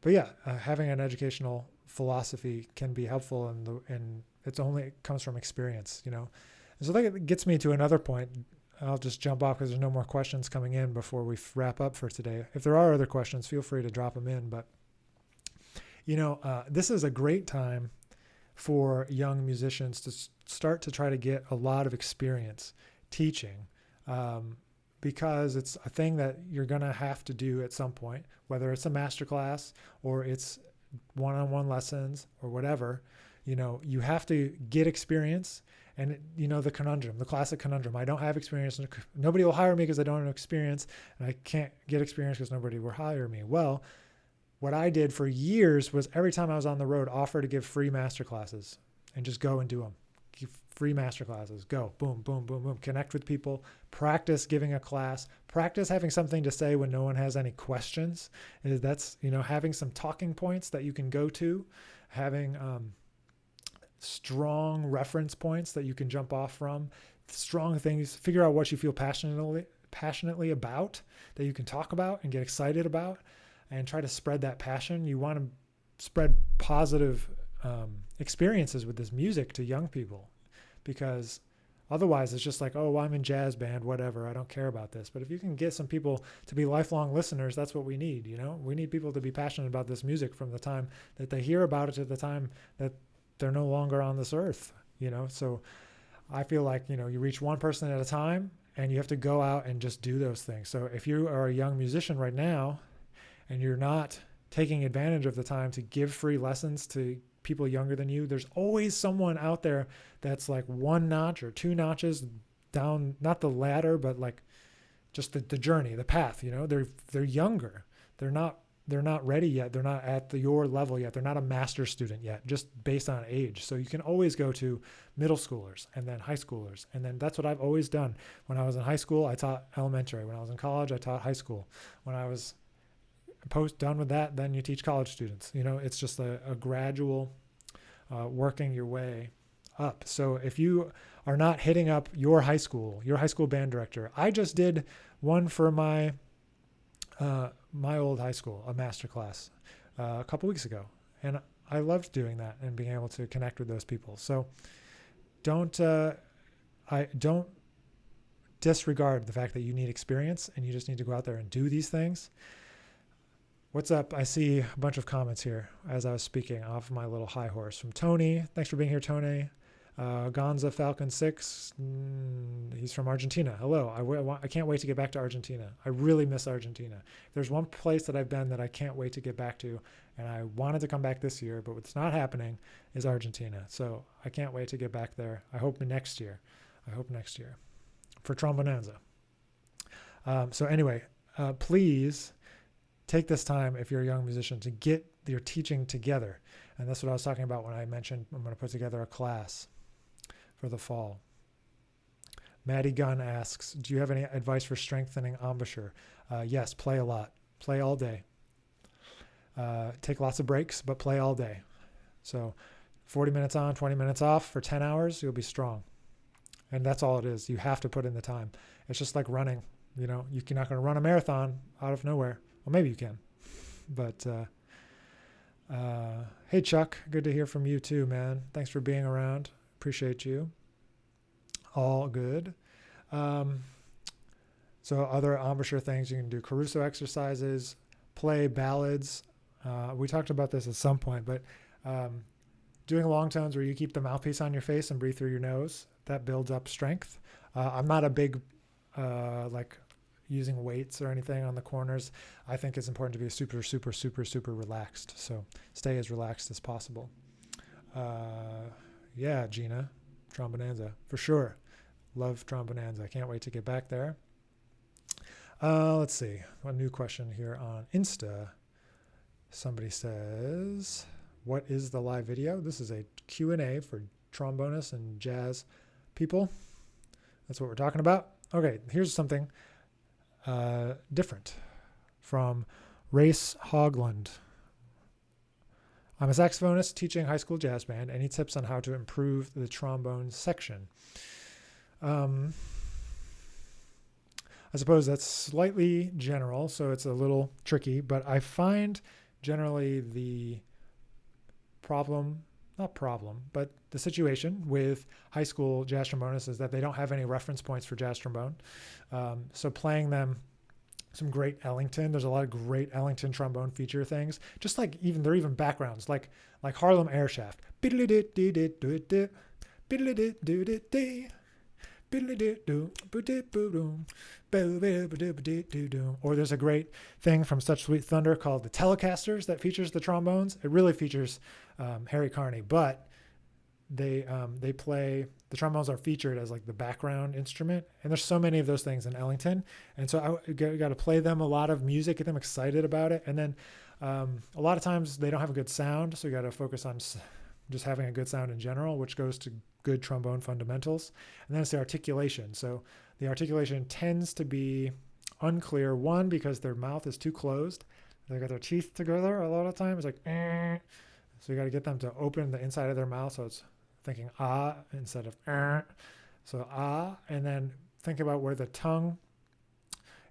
yeah, having an educational philosophy can be helpful, and it comes from experience, And so that gets me to another point. I'll just jump off because there's no more questions coming in before we wrap up for today. If there are other questions, feel free to drop them in. But, this is a great time for young musicians to start to try to get a lot of experience teaching, because it's a thing that you're going to have to do at some point, whether it's a master class or it's one-on-one lessons or whatever. You have to get experience. And the classic conundrum, I don't have experience. Nobody will hire me because I don't have experience, and I can't get experience because nobody will hire me. Well, what I did for years was every time I was on the road, offer to give free master classes and just go and do them. Give free master classes. Go, boom, boom, boom, boom. Connect with people. Practice giving a class. Practice having something to say when no one has any questions. That's, having some talking points that you can go to, having strong reference points that you can jump off from, strong things. Figure out what you feel passionately about, that you can talk about and get excited about, and try to spread that passion. You want to spread positive experiences with this music to young people, because otherwise it's just like, oh, well, I'm in jazz band, whatever, I don't care about this. But if you can get some people to be lifelong listeners, that's what we need. We need people to be passionate about this music from the time that they hear about it to the time that they're no longer on this earth. So I feel like, you reach one person at a time, and you have to go out and just do those things. So if you are a young musician right now and you're not taking advantage of the time to give free lessons to people younger than you, there's always someone out there that's like one notch or two notches down, not the ladder, but like just the journey, the path, they're younger. They're not ready yet. They're not at your level yet. They're not a master's student yet, just based on age. So you can always go to middle schoolers and then high schoolers. And then that's what I've always done. When I was in high school, I taught elementary. When I was in college, I taught high school. When I was done with that, then you teach college students. It's just a gradual working your way up. So if you are not hitting up your high school band director, I just did one for my old high school, a master class, a couple weeks ago. And I loved doing that and being able to connect with those people. So don't disregard the fact that you need experience and you just need to go out there and do these things. What's up? I see a bunch of comments here as I was speaking off my little high horse from Tony. Thanks for being here, Tony. Gonza Falcon 6, he's from Argentina. Hello, I can't wait to get back to Argentina. I really miss Argentina. There's one place that I've been that I can't wait to get back to, and I wanted to come back this year, but what's not happening is Argentina. So I can't wait to get back there. I hope next year for Trombonanza. So anyway, please take this time, if you're a young musician, to get your teaching together. And that's what I was talking about when I mentioned I'm going to put together a class for the fall. Maddie Gunn asks, do you have any advice for strengthening embouchure? Yes, play a lot. Play all day. Take lots of breaks, but play all day. So 40 minutes on, 20 minutes off for 10 hours, you'll be strong. And that's all it is. You have to put in the time. It's just like running. You're not going to run a marathon out of nowhere. Well, maybe you can. But hey, Chuck, good to hear from you too, man. Thanks for being around. Appreciate you. All good. So other embouchure things, you can do Caruso exercises, play ballads. We talked about this at some point, but doing long tones where you keep the mouthpiece on your face and breathe through your nose, that builds up strength. I'm not a big like using weights or anything on the corners. I think it's important to be super, super, super, super relaxed. So stay as relaxed as possible. Yeah, Gina, Trombonanza, for sure. Love Trombonanza. I can't wait to get back there. Let's see. A new question here on Insta. Somebody says, what is the live video? This is a Q&A for trombonists and jazz people. That's what we're talking about. Okay, here's something different from Race Hogland. I'm a saxophonist teaching high school jazz band. Any tips on how to improve the trombone section? I suppose that's slightly general, so it's a little tricky, but I find generally the but the situation with high school jazz trombonists is that they don't have any reference points for jazz trombone. So playing them some great Ellington, there's a lot of great Ellington trombone feature things, just like they're even backgrounds, like Harlem Air Shaft. Or there's a great thing from Such Sweet Thunder called the Telecasters that features the trombones. It really features Harry Carney, but they play, the trombones are featured as like the background instrument, and there's so many of those things in Ellington, and so I got to play them a lot of music, get them excited about it, and then a lot of times they don't have a good sound, so you got to focus on just having a good sound in general, which goes to good trombone fundamentals. And then it's the articulation. So the articulation tends to be unclear, one, because their mouth is too closed. They got their teeth together a lot of times, like so you got to get them to open the inside of their mouth, so it's thinking ah instead of so ah, and then think about where the tongue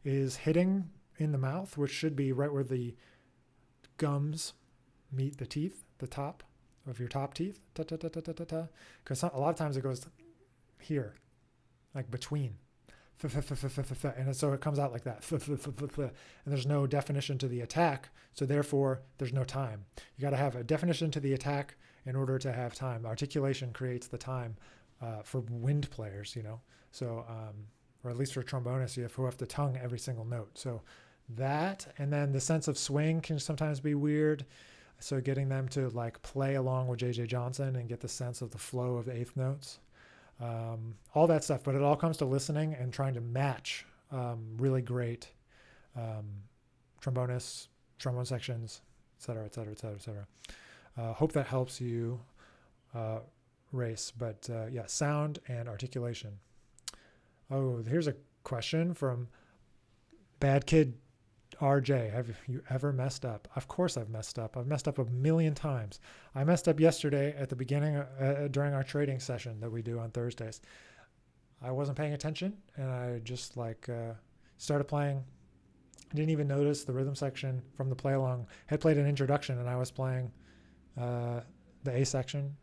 is hitting in the mouth, which should be right where the gums meet the teeth, the top of your top teeth, because a lot of times it goes here, like between, and so it comes out like that, and there's no definition to the attack, so therefore there's no time. You got to have a definition to the attack in order to have time. Articulation creates the time for wind players, so or at least for trombonists who have to tongue every single note. So that, and then the sense of swing can sometimes be weird. So getting them to like play along with J.J. Johnson and get the sense of the flow of the eighth notes, all that stuff. But it all comes to listening and trying to match really great trombonists, trombone sections, et cetera, et cetera, et cetera, et cetera. Hope that helps you race. But yeah, sound and articulation. Oh, here's a question from Bad Kid RJ. Have you ever messed up? Of course I've messed up. I've messed up a million times. I messed up yesterday at the beginning during our trading session that we do on Thursdays. I wasn't paying attention and I just started playing. Didn't even notice the rhythm section from the play along. Had played an introduction and I was playing the A section.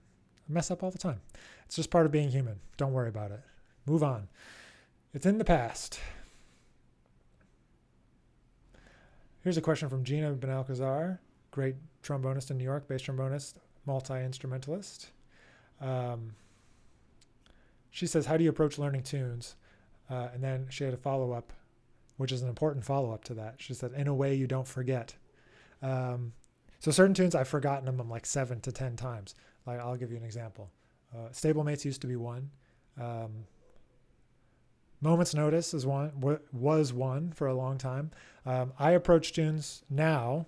I mess up all the time. It's just part of being human. Don't worry about it. Move on. It's in the past. Here's a question from Gina Benalcazar, great trombonist in New York, bass trombonist, multi-instrumentalist. She says, how do you approach learning tunes? And then she had a follow-up, which is an important follow-up to that. She said, in a way you don't forget. So certain tunes, I've forgotten them like 7 to 10 times. Like, I'll give you an example. Stablemates used to be one. Moment's Notice was one for a long time. I approach tunes now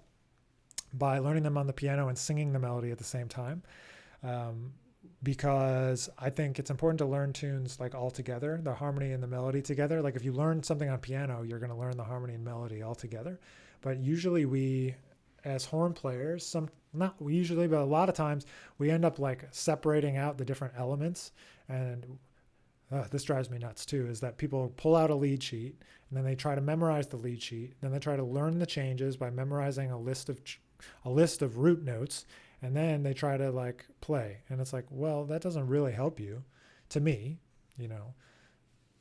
by learning them on the piano and singing the melody at the same time, because I think it's important to learn tunes like all together, the harmony and the melody together. Like if you learn something on piano, you're going to learn the harmony and melody all together. But usually we, as horn players, not usually, but a lot of times we end up like separating out the different elements. And this drives me nuts too, is that people pull out a lead sheet and then they try to memorize the lead sheet. Then they try to learn the changes by memorizing a list of root notes. And then they try to like play. And it's like, well, that doesn't really help you. To me,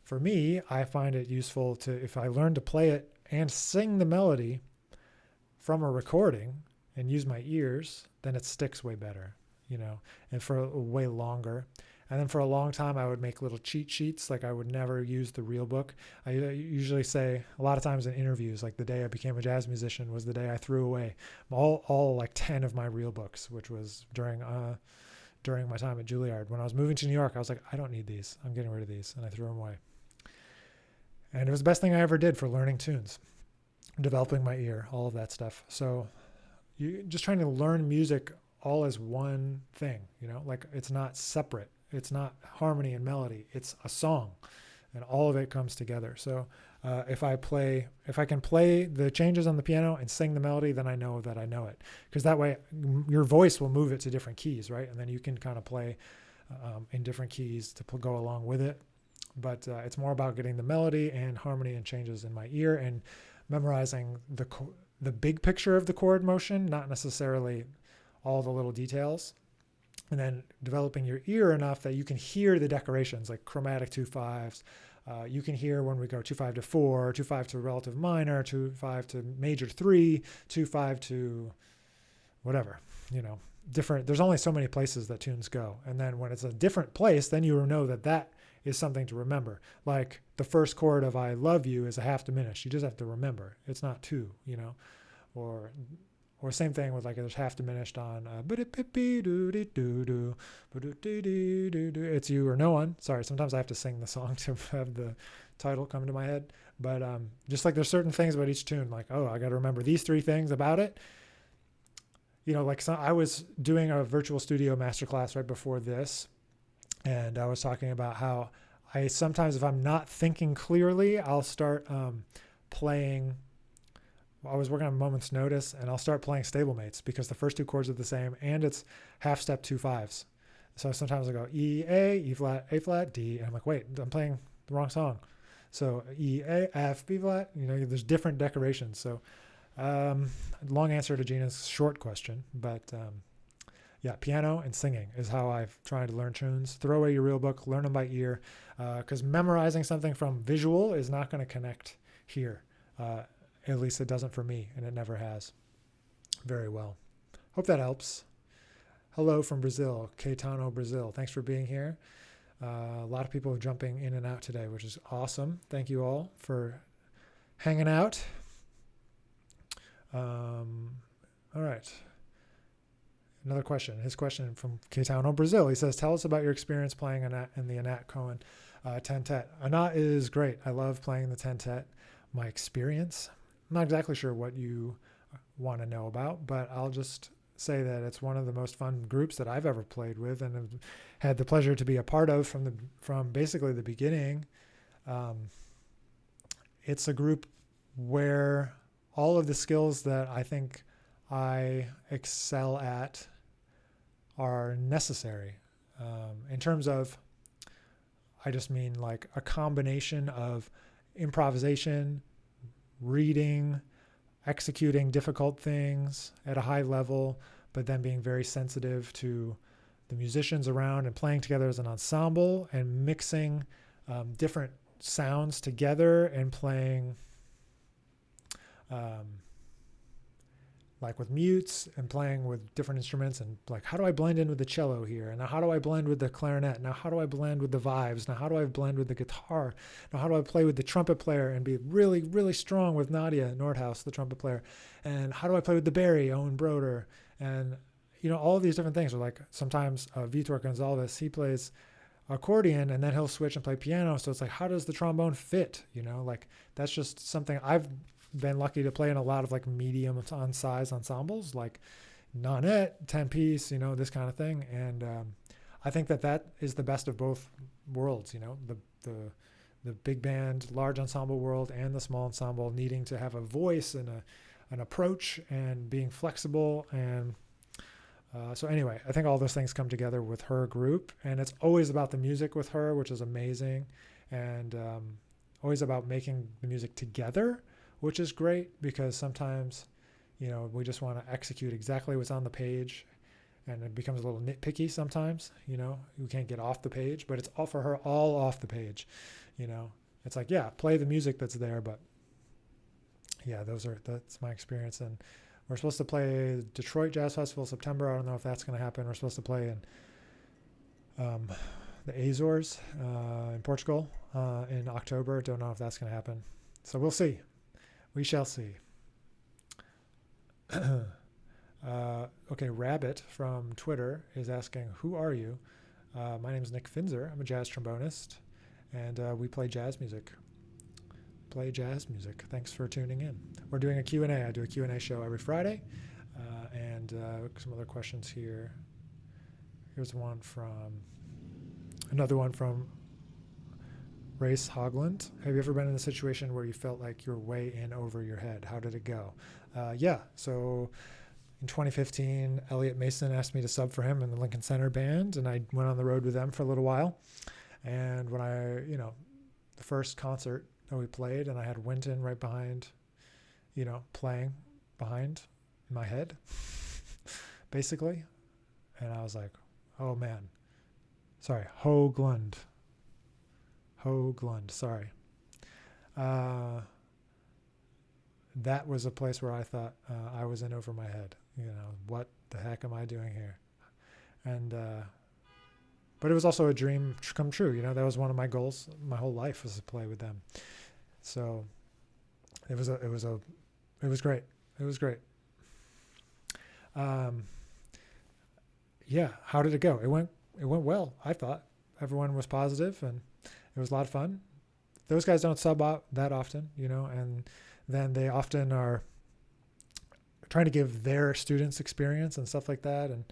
for me, I find it useful if I learn to play it and sing the melody from a recording and use my ears, then it sticks way better, and for way longer. And then for a long time, I would make little cheat sheets. Like I would never use the real book. I usually say a lot of times in interviews, like the day I became a jazz musician was the day I threw away all like 10 of my real books, which was during my time at Juilliard. When I was moving to New York, I was like, I don't need these. I'm getting rid of these. And I threw them away. And it was the best thing I ever did for learning tunes, developing my ear, all of that stuff. So you just trying to learn music all as one thing, like it's not separate. It's not harmony and melody. It's a song, and all of it comes together. So if I can play the changes on the piano and sing the melody, then I know that I know it. Because that way, your voice will move it to different keys, right? And then you can kind of play in different keys to go along with it. But it's more about getting the melody and harmony and changes in my ear and memorizing the big picture of the chord motion, not necessarily all the little details. And then developing your ear enough that you can hear the decorations, like chromatic 2/5s. You can hear when we go 2/5 to 4, 2/5 to relative minor, 2/5 to major 3, 2/5 to whatever, different. There's only so many places that tunes go. And then when it's a different place, then you know that is something to remember. Like the first chord of I Love You is a half diminished. You just have to remember. It's not 2, Or same thing with like there's half diminished on It's You or No One. Sorry, sometimes I have to sing the song to have the title come to my head. But just like there's certain things about each tune, like, oh, I got to remember these 3 things about it. I was doing a virtual studio masterclass right before this, and I was talking about how I sometimes, if I'm not thinking clearly, I'll start playing. I was working on Moment's Notice, and I'll start playing stablemates because the first 2 chords are the same, and it's half step 2/5s. So sometimes I go E, A, E flat, A flat, D, and I'm like, wait, I'm playing the wrong song. So E, A, F, B flat, there's different decorations. So long answer to Gina's short question, but yeah, piano and singing is how I've tried to learn tunes. Throw away your real book, learn them by ear, because memorizing something from visual is not going to connect here. At least it doesn't for me, and it never has very well. Hope that helps. Hello from Brazil, Caetano, Brazil. Thanks for being here. A lot of people are jumping in and out today, which is awesome. Thank you all for hanging out. All right. another question. His question from Caetano, Brazil. He says, tell us about your experience playing in the Anat Cohen Tentet. Anat is great. I love playing the Tentet. My experience, I'm not exactly sure what you want to know about, but I'll just say that it's one of the most fun groups that I've ever played with and have had the pleasure to be a part of from basically the beginning. It's a group where all of the skills that I think I excel at are necessary. In terms of, I just mean like a combination of improvisation, reading, executing difficult things at a high level, but then being very sensitive to the musicians around and playing together as an ensemble and mixing different sounds together and playing like with mutes and playing with different instruments and like, how do I blend in with the cello here? And now how do I blend with the clarinet? Now how do I blend with the vibes? Now how do I blend with the guitar? Now how do I play with the trumpet player and be really, really strong with Nadia Nordhaus, the trumpet player? And how do I play with the Barry, Owen Broder? And, you know, all of these different things are like sometimes Vitor Gonzalez, he plays accordion and then he'll switch and play piano. So it's like, how does the trombone fit? You know, like that's just something I've been lucky to play in a lot of like medium on size ensembles, like Nanette, 10-piece, you know, this kind of thing. And I think that is the best of both worlds, you know, the big band, large ensemble world and the small ensemble needing to have a voice and an approach and being flexible. And so anyway, I think all those things come together with her group, and it's always about the music with her, which is amazing. And always about making the music together, which is great because sometimes, you know, we just want to execute exactly what's on the page and it becomes a little nitpicky sometimes, you know, we can't get off the page, but it's all for her, all off the page, you know, it's like, yeah, play the music that's there. But yeah, that's my experience. And we're supposed to play Detroit Jazz Festival September. I don't know if that's going to happen. We're supposed to play in the Azores in Portugal in October. Don't know if that's going to happen. So we'll see. We shall see. Okay, Rabbit from Twitter is asking, who are you? My name is Nick Finzer. I'm a jazz trombonist, and we play jazz music. Thanks for tuning in. We're doing a Q&A. I do a Q&A show every Friday, and some other questions here. Here's another one from Race Hogland. Have you ever been in a situation where you felt like you're way in over your head? How did it go? Yeah. So in 2015, Elliot Mason asked me to sub for him in the Lincoln Center band, and I went on the road with them for a little while. And when the first concert that we played, and I had Winton right behind, playing behind my head, basically. And I was like, oh man, sorry, Hoagland, sorry. That was a place where I thought I was in over my head. What the heck am I doing here? And but it was also a dream come true. That was one of my goals. My whole life was to play with them. So it was great. It was great. Yeah. How did it go? It went well. I thought everyone was positive and it was a lot of fun. Those guys don't sub out that often, and then they often are trying to give their students experience and stuff like that. And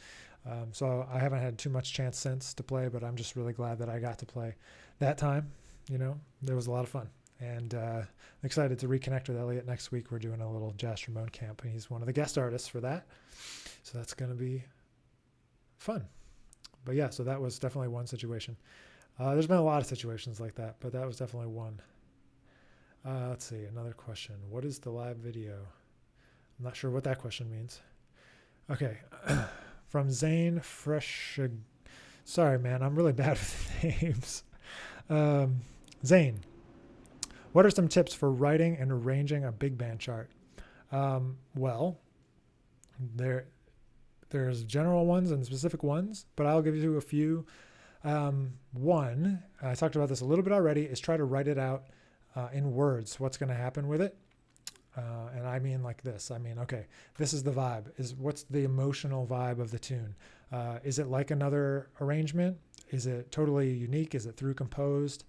so I haven't had too much chance since to play, but I'm just really glad that I got to play that time. There was a lot of fun. And I'm excited to reconnect with Elliot next week. We're doing a little jazz trombone camp, and he's one of the guest artists for that. So that's going to be fun. But yeah, so that was definitely one situation. There's been a lot of situations like that, but that was definitely one. Let's see, another question. What is the live video? I'm not sure what that question means. Okay, from Zane Fresh. Sorry, man, I'm really bad with names. Zane, what are some tips for writing and arranging a big band chart? Well, there's general ones and specific ones, but I'll give you a few. One, I talked about this a little bit already, is try to write it out in words, what's going to happen with it. And I mean like this. I mean, okay, this is the vibe. What's the emotional vibe of the tune? Is it like another arrangement? Is it totally unique? Is it through composed?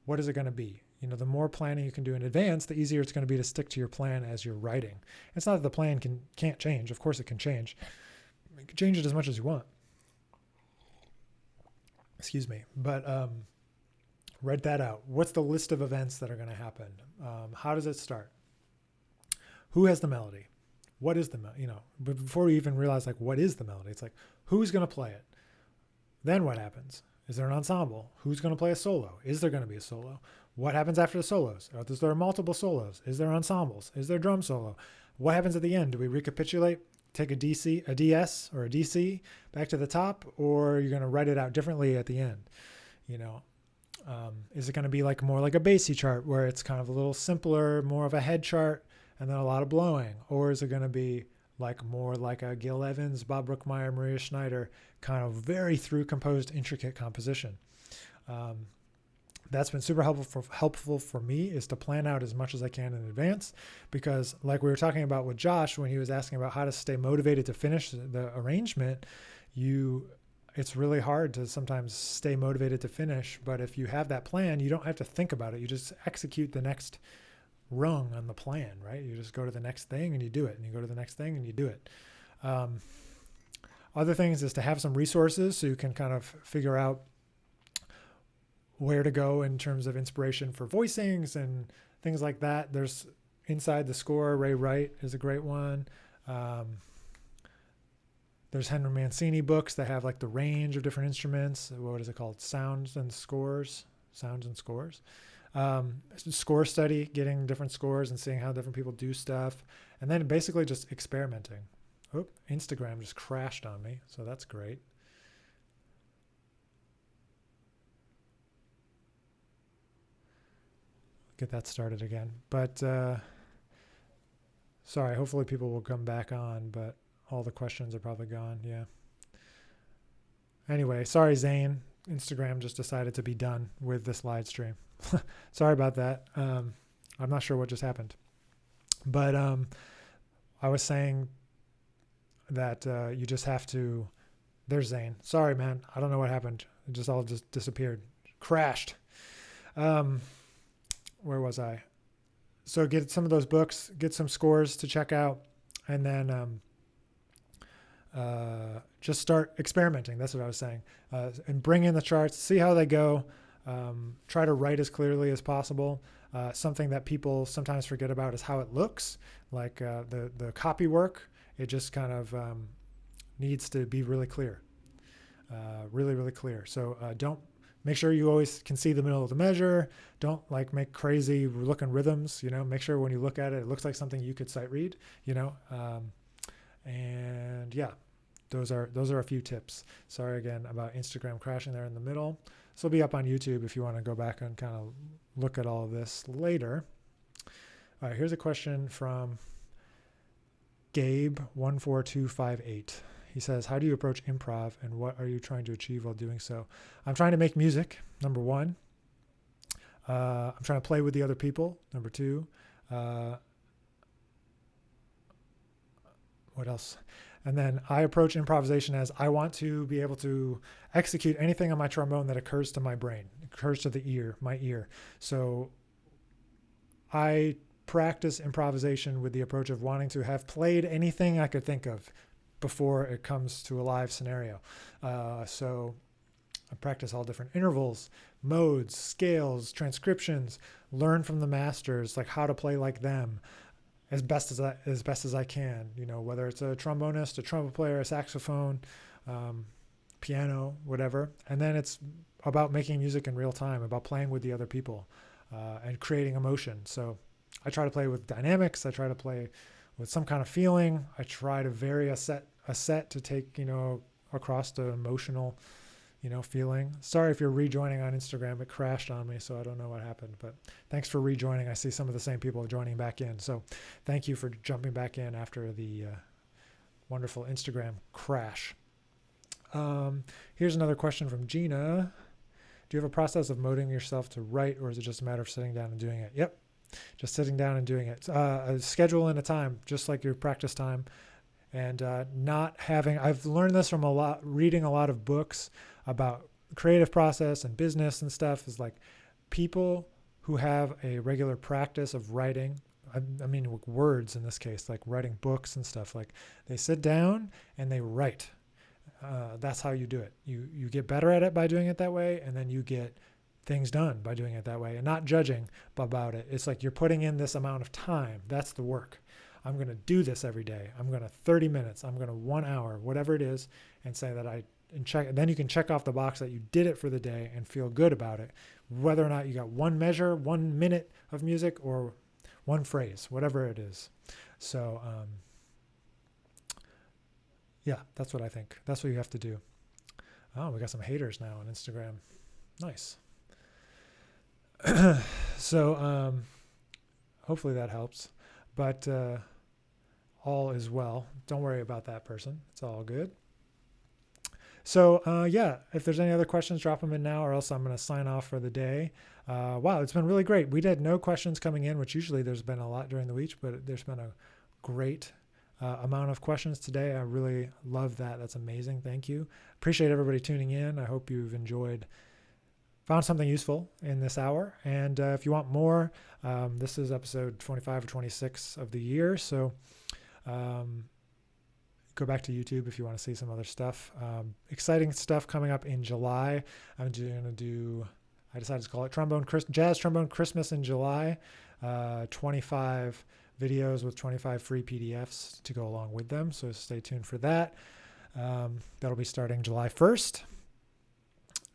What is it going to be? The more planning you can do in advance, the easier it's going to be to stick to your plan as you're writing. It's not that the plan can't change. Of course it can change. You can change it as much as you want. Excuse me. But write that out. What's the list of events that are going to happen? How does it start? Who has the melody? What is the melody? But before we even realize what is the melody, it's like, who's going to play it? Then what happens? Is there an ensemble? Who's going to play a solo? Is there going to be a solo? What happens after the solos? Is there multiple solos? Is there ensembles? Is there drum solo? What happens at the end? Do we recapitulate, take a DS or a DC back to the top, or you're going to write it out differently at the end? Is it going to be more like a Basie chart where it's kind of a little simpler, more of a head chart, and then a lot of blowing? Or is it going to be more like a Gil Evans, Bob Brookmeyer, Maria Schneider, kind of very through composed, intricate composition? That's been super helpful for me, is to plan out as much as I can in advance, because like we were talking about with Josh when he was asking about how to stay motivated to finish the arrangement, it's really hard to sometimes stay motivated to finish. But if you have that plan, you don't have to think about it. You just execute the next rung on the plan, right? You just go to the next thing and you do it, and you go to the next thing and you do it. Other things is to have some resources so you can kind of figure out where to go in terms of inspiration for voicings and things like that. There's Inside the Score, Ray Wright is a great one. There's Henry Mancini books that have the range of different instruments. What is it called? Sounds and Scores. Score study, getting different scores and seeing how different people do stuff. And then basically just experimenting. Oh, Instagram just crashed on me, so that's great. Get that started again. But sorry, hopefully people will come back on, but all the questions are probably gone. Yeah. Anyway, sorry, Zane. Instagram just decided to be done with this live stream. Sorry about that. I'm not sure what just happened. But I was saying that you just have to... There's Zane. Sorry, man. I don't know what happened. It just all disappeared. Crashed. Where was I? So get some of those books, get some scores to check out, and then just start experimenting. That's what I was saying. And bring in the charts, see how they go. Try to write as clearly as possible. Something that people sometimes forget about is how it looks. The copy work, it just kind of needs to be really clear. Really, really clear. So don't... Make sure you always can see the middle of the measure. Don't make crazy looking rhythms, make sure when you look at it, it looks like something you could sight read, and yeah, those are a few tips. Sorry again about Instagram crashing there in the middle. This will be up on YouTube if you want to go back and kind of look at all of this later. All right, here's a question from Gabe14258. He says, how do you approach improv and what are you trying to achieve while doing so? I'm trying to make music, number one. I'm trying to play with the other people, number two. What else? And then I approach improvisation as I want to be able to execute anything on my trombone that occurs to my brain, occurs to my ear. So I practice improvisation with the approach of wanting to have played anything I could think of before it comes to a live scenario. So I practice all different intervals, modes, scales, transcriptions, learn from the masters, how to play like them as best as I can, whether it's a trombonist, a trumpet player, a saxophone, piano, whatever. And then it's about making music in real time, about playing with the other people, and creating emotion. So I try to play with dynamics. I try to play with some kind of feeling. I try to vary a set to take, across the emotional, feeling. Sorry if you're rejoining on Instagram. It crashed on me, so I don't know what happened. But thanks for rejoining. I see some of the same people joining back in. So thank you for jumping back in after the wonderful Instagram crash. Here's another question from Gina. Do you have a process of motivating yourself to write, or is it just a matter of sitting down and doing it? Yep. just sitting down and doing it. A schedule and a time, just like your practice time. And not having, I've learned this from reading a lot of books about creative process and business and stuff, is like people who have a regular practice of writing, I mean words in this case, like writing books and stuff, like they sit down and they write. That's how you do it. You get better at it by doing it that way, and then you get things done by doing it that way and not judging about it. It's like you're putting in this amount of time. That's the work. I'm going to do this every day. I'm going to 30 minutes. I'm going to 1 hour, whatever it is, and say that then you can check off the box that you did it for the day and feel good about it, whether or not you got one measure, 1 minute of music, or one phrase, whatever it is. So, yeah, that's what I think. That's what you have to do. Oh, we got some haters now on Instagram. Nice. So, hopefully that helps. But all is well. Don't worry about that person. It's all good. So, yeah, if there's any other questions, drop them in now, or else I'm going to sign off for the day. Wow, it's been really great. We had no questions coming in, which usually there's been a lot during the week, but there's been a great amount of questions today. I really love that. That's amazing. Thank you. Appreciate everybody tuning in. I hope you've found something useful in this hour. And if you want more, this is episode 25 or 26 of the year. So go back to YouTube if you want to see some other stuff. Exciting stuff coming up in July. I decided to call it Jazz Trombone Christmas in July. 25 videos with 25 free PDFs to go along with them. So stay tuned for that. That'll be starting July 1st.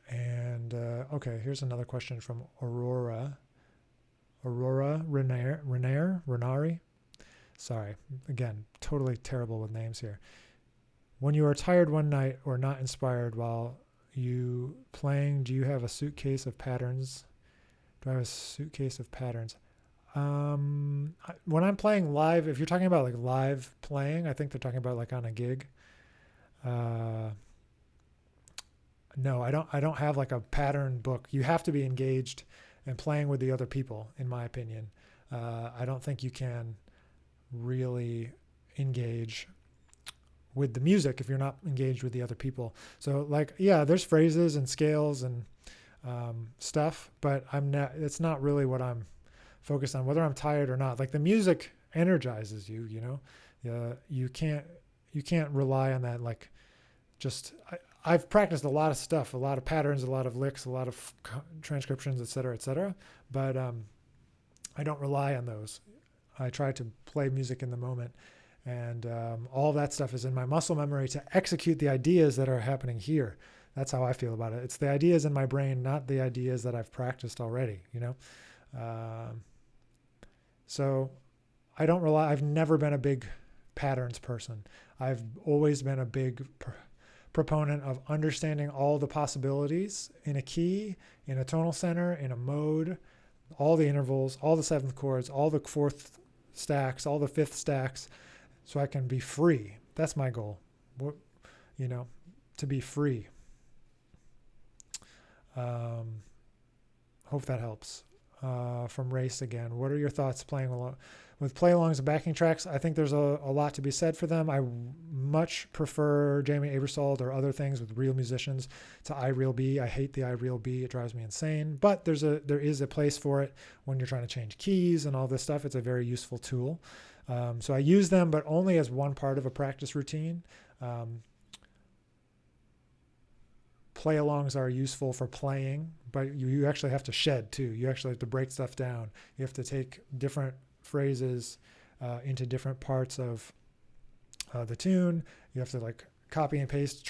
And okay, here's another question from Aurora Renari. Sorry, again, totally terrible with names here. When you are tired one night or not inspired while you playing, do you have a suitcase of patterns? Do I have a suitcase of patterns? When I'm playing live, if you're talking about like live playing, I think they're talking about like on a gig. No, I don't have like a pattern book. You have to be engaged and playing with the other people, in my opinion. I don't think you can really engage with the music if you're not engaged with the other people. So like, yeah, there's phrases and scales and stuff, but it's not really what I'm focused on, whether I'm tired or not. Like the music energizes you, you know. You can't rely on that. Like I've practiced a lot of stuff, a lot of patterns, a lot of licks, a lot of transcriptions, et cetera, but I don't rely on those. I try to play music in the moment, and all that stuff is in my muscle memory to execute the ideas that are happening here. That's how I feel about it. It's the ideas in my brain, not the ideas that I've practiced already, you know? So I don't rely, I've never been a big patterns person. I've always been a big proponent of understanding all the possibilities in a key, in a tonal center, in a mode, all the intervals, all the seventh chords, all the fourth stacks, all the fifth stacks, so I can be free. That's my goal, to be free. Hope that helps. From Race again, what are your thoughts playing with play-alongs and backing tracks? I think there's a lot to be said for them. I much prefer Jamie Aebersold or other things with real musicians to iRealB. I hate the iRealB. It drives me insane. But there is a place for it when you're trying to change keys and all this stuff. It's a very useful tool. So I use them, but only as one part of a practice routine. Play-alongs are useful for playing, but you actually have to shed too. You actually have to break stuff down. You have to take different phrases into different parts of the tune. You have to like copy and paste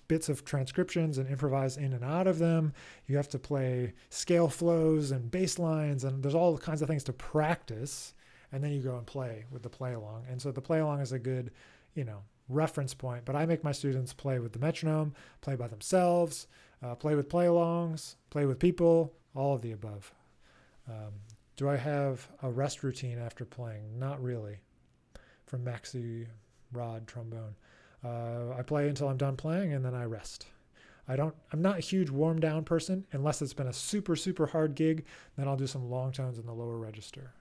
bits of transcriptions and improvise in and out of them. You have to play scale flows and bass lines, and there's all kinds of things to practice, and then you go and play with the play-along. And so the play-along is a good, reference point, but I make my students play with the metronome, play by themselves, play with play-alongs, play with people, all of the above. Do I have a rest routine after playing? Not really. From Maxi Rod Trombone. I play until I'm done playing and then I rest. I'm not a huge warm down person unless it's been a super, super hard gig. Then I'll do some long tones in the lower register.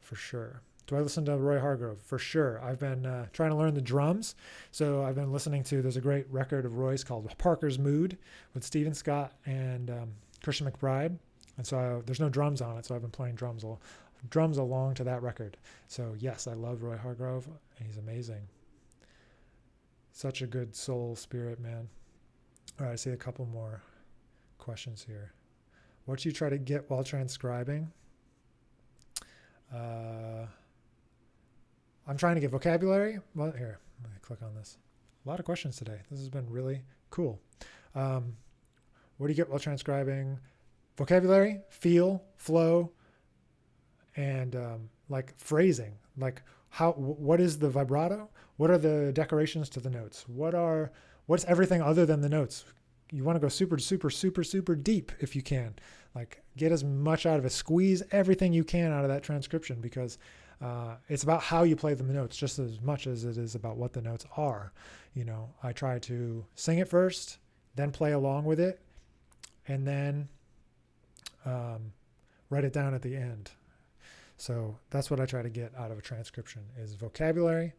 for sure. Do I listen to Roy Hargrove? For sure. I've been trying to learn the drums. So I've been listening to, there's a great record of Roy's called Parker's Mood with Stephen Scott and Christian McBride. And so there's no drums on it. So I've been playing drums along to that record. So yes, I love Roy Hargrove. He's amazing. Such a good soul spirit, man. All right, I see a couple more questions here. What do you try to get while transcribing? I'm trying to get vocabulary. Well, here, let me click on this. A lot of questions today. This has been really cool. What do you get while transcribing? Vocabulary, feel, flow, and like phrasing. Like what is the vibrato? What are the decorations to the notes? What's everything other than the notes? You want to go super, super, super, super deep if you can. Like get as much out of it. Squeeze everything you can out of that transcription, because it's about how you play the notes just as much as it is about what the notes are. You know, I try to sing it first, then play along with it, and then write it down at the end. So that's what I try to get out of a transcription is vocabulary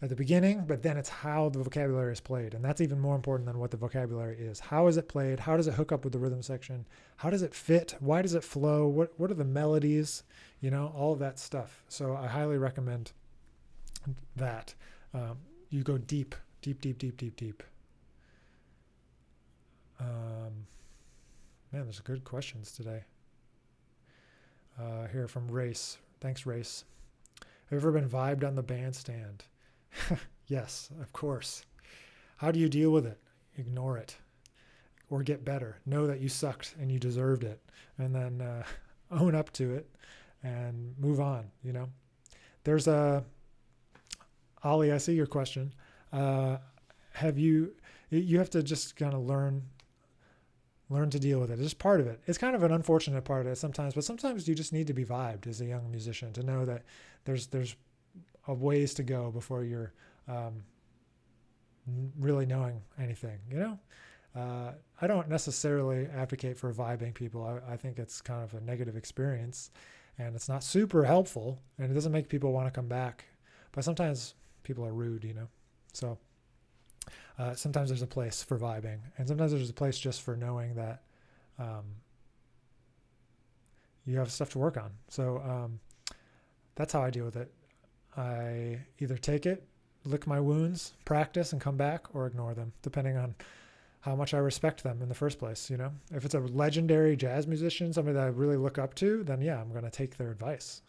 at the beginning, but then it's how the vocabulary is played. And that's even more important than what the vocabulary is. How is it played? How does it hook up with the rhythm section? How does it fit? Why does it flow? What are the melodies? You know, all of that stuff. So I highly recommend that. You go deep, deep, deep, deep, deep, deep. Man, there's good questions today. Here from Race. Thanks, Race. Have you ever been vibed on the bandstand? Yes, of course. How do you deal with it? Ignore it. Or get better. Know that you sucked and you deserved it. And then own up to it and move on, you know. There's Ollie, I see your question. You have to just kind of learn to deal with it. It's just part of it. It's kind of an unfortunate part of it sometimes, but sometimes you just need to be vibed as a young musician to know that there's a ways to go before you're really knowing anything, you know? I don't necessarily advocate for vibing people. I think it's kind of a negative experience and it's not super helpful and it doesn't make people want to come back. But sometimes people are rude, you know? So sometimes there's a place for vibing and sometimes there's a place just for knowing that you have stuff to work on. So that's how I deal with it. I either take it, lick my wounds, practice and come back, or ignore them, depending on how much I respect them in the first place, you know? If it's a legendary jazz musician, somebody that I really look up to, then yeah, I'm going to take their advice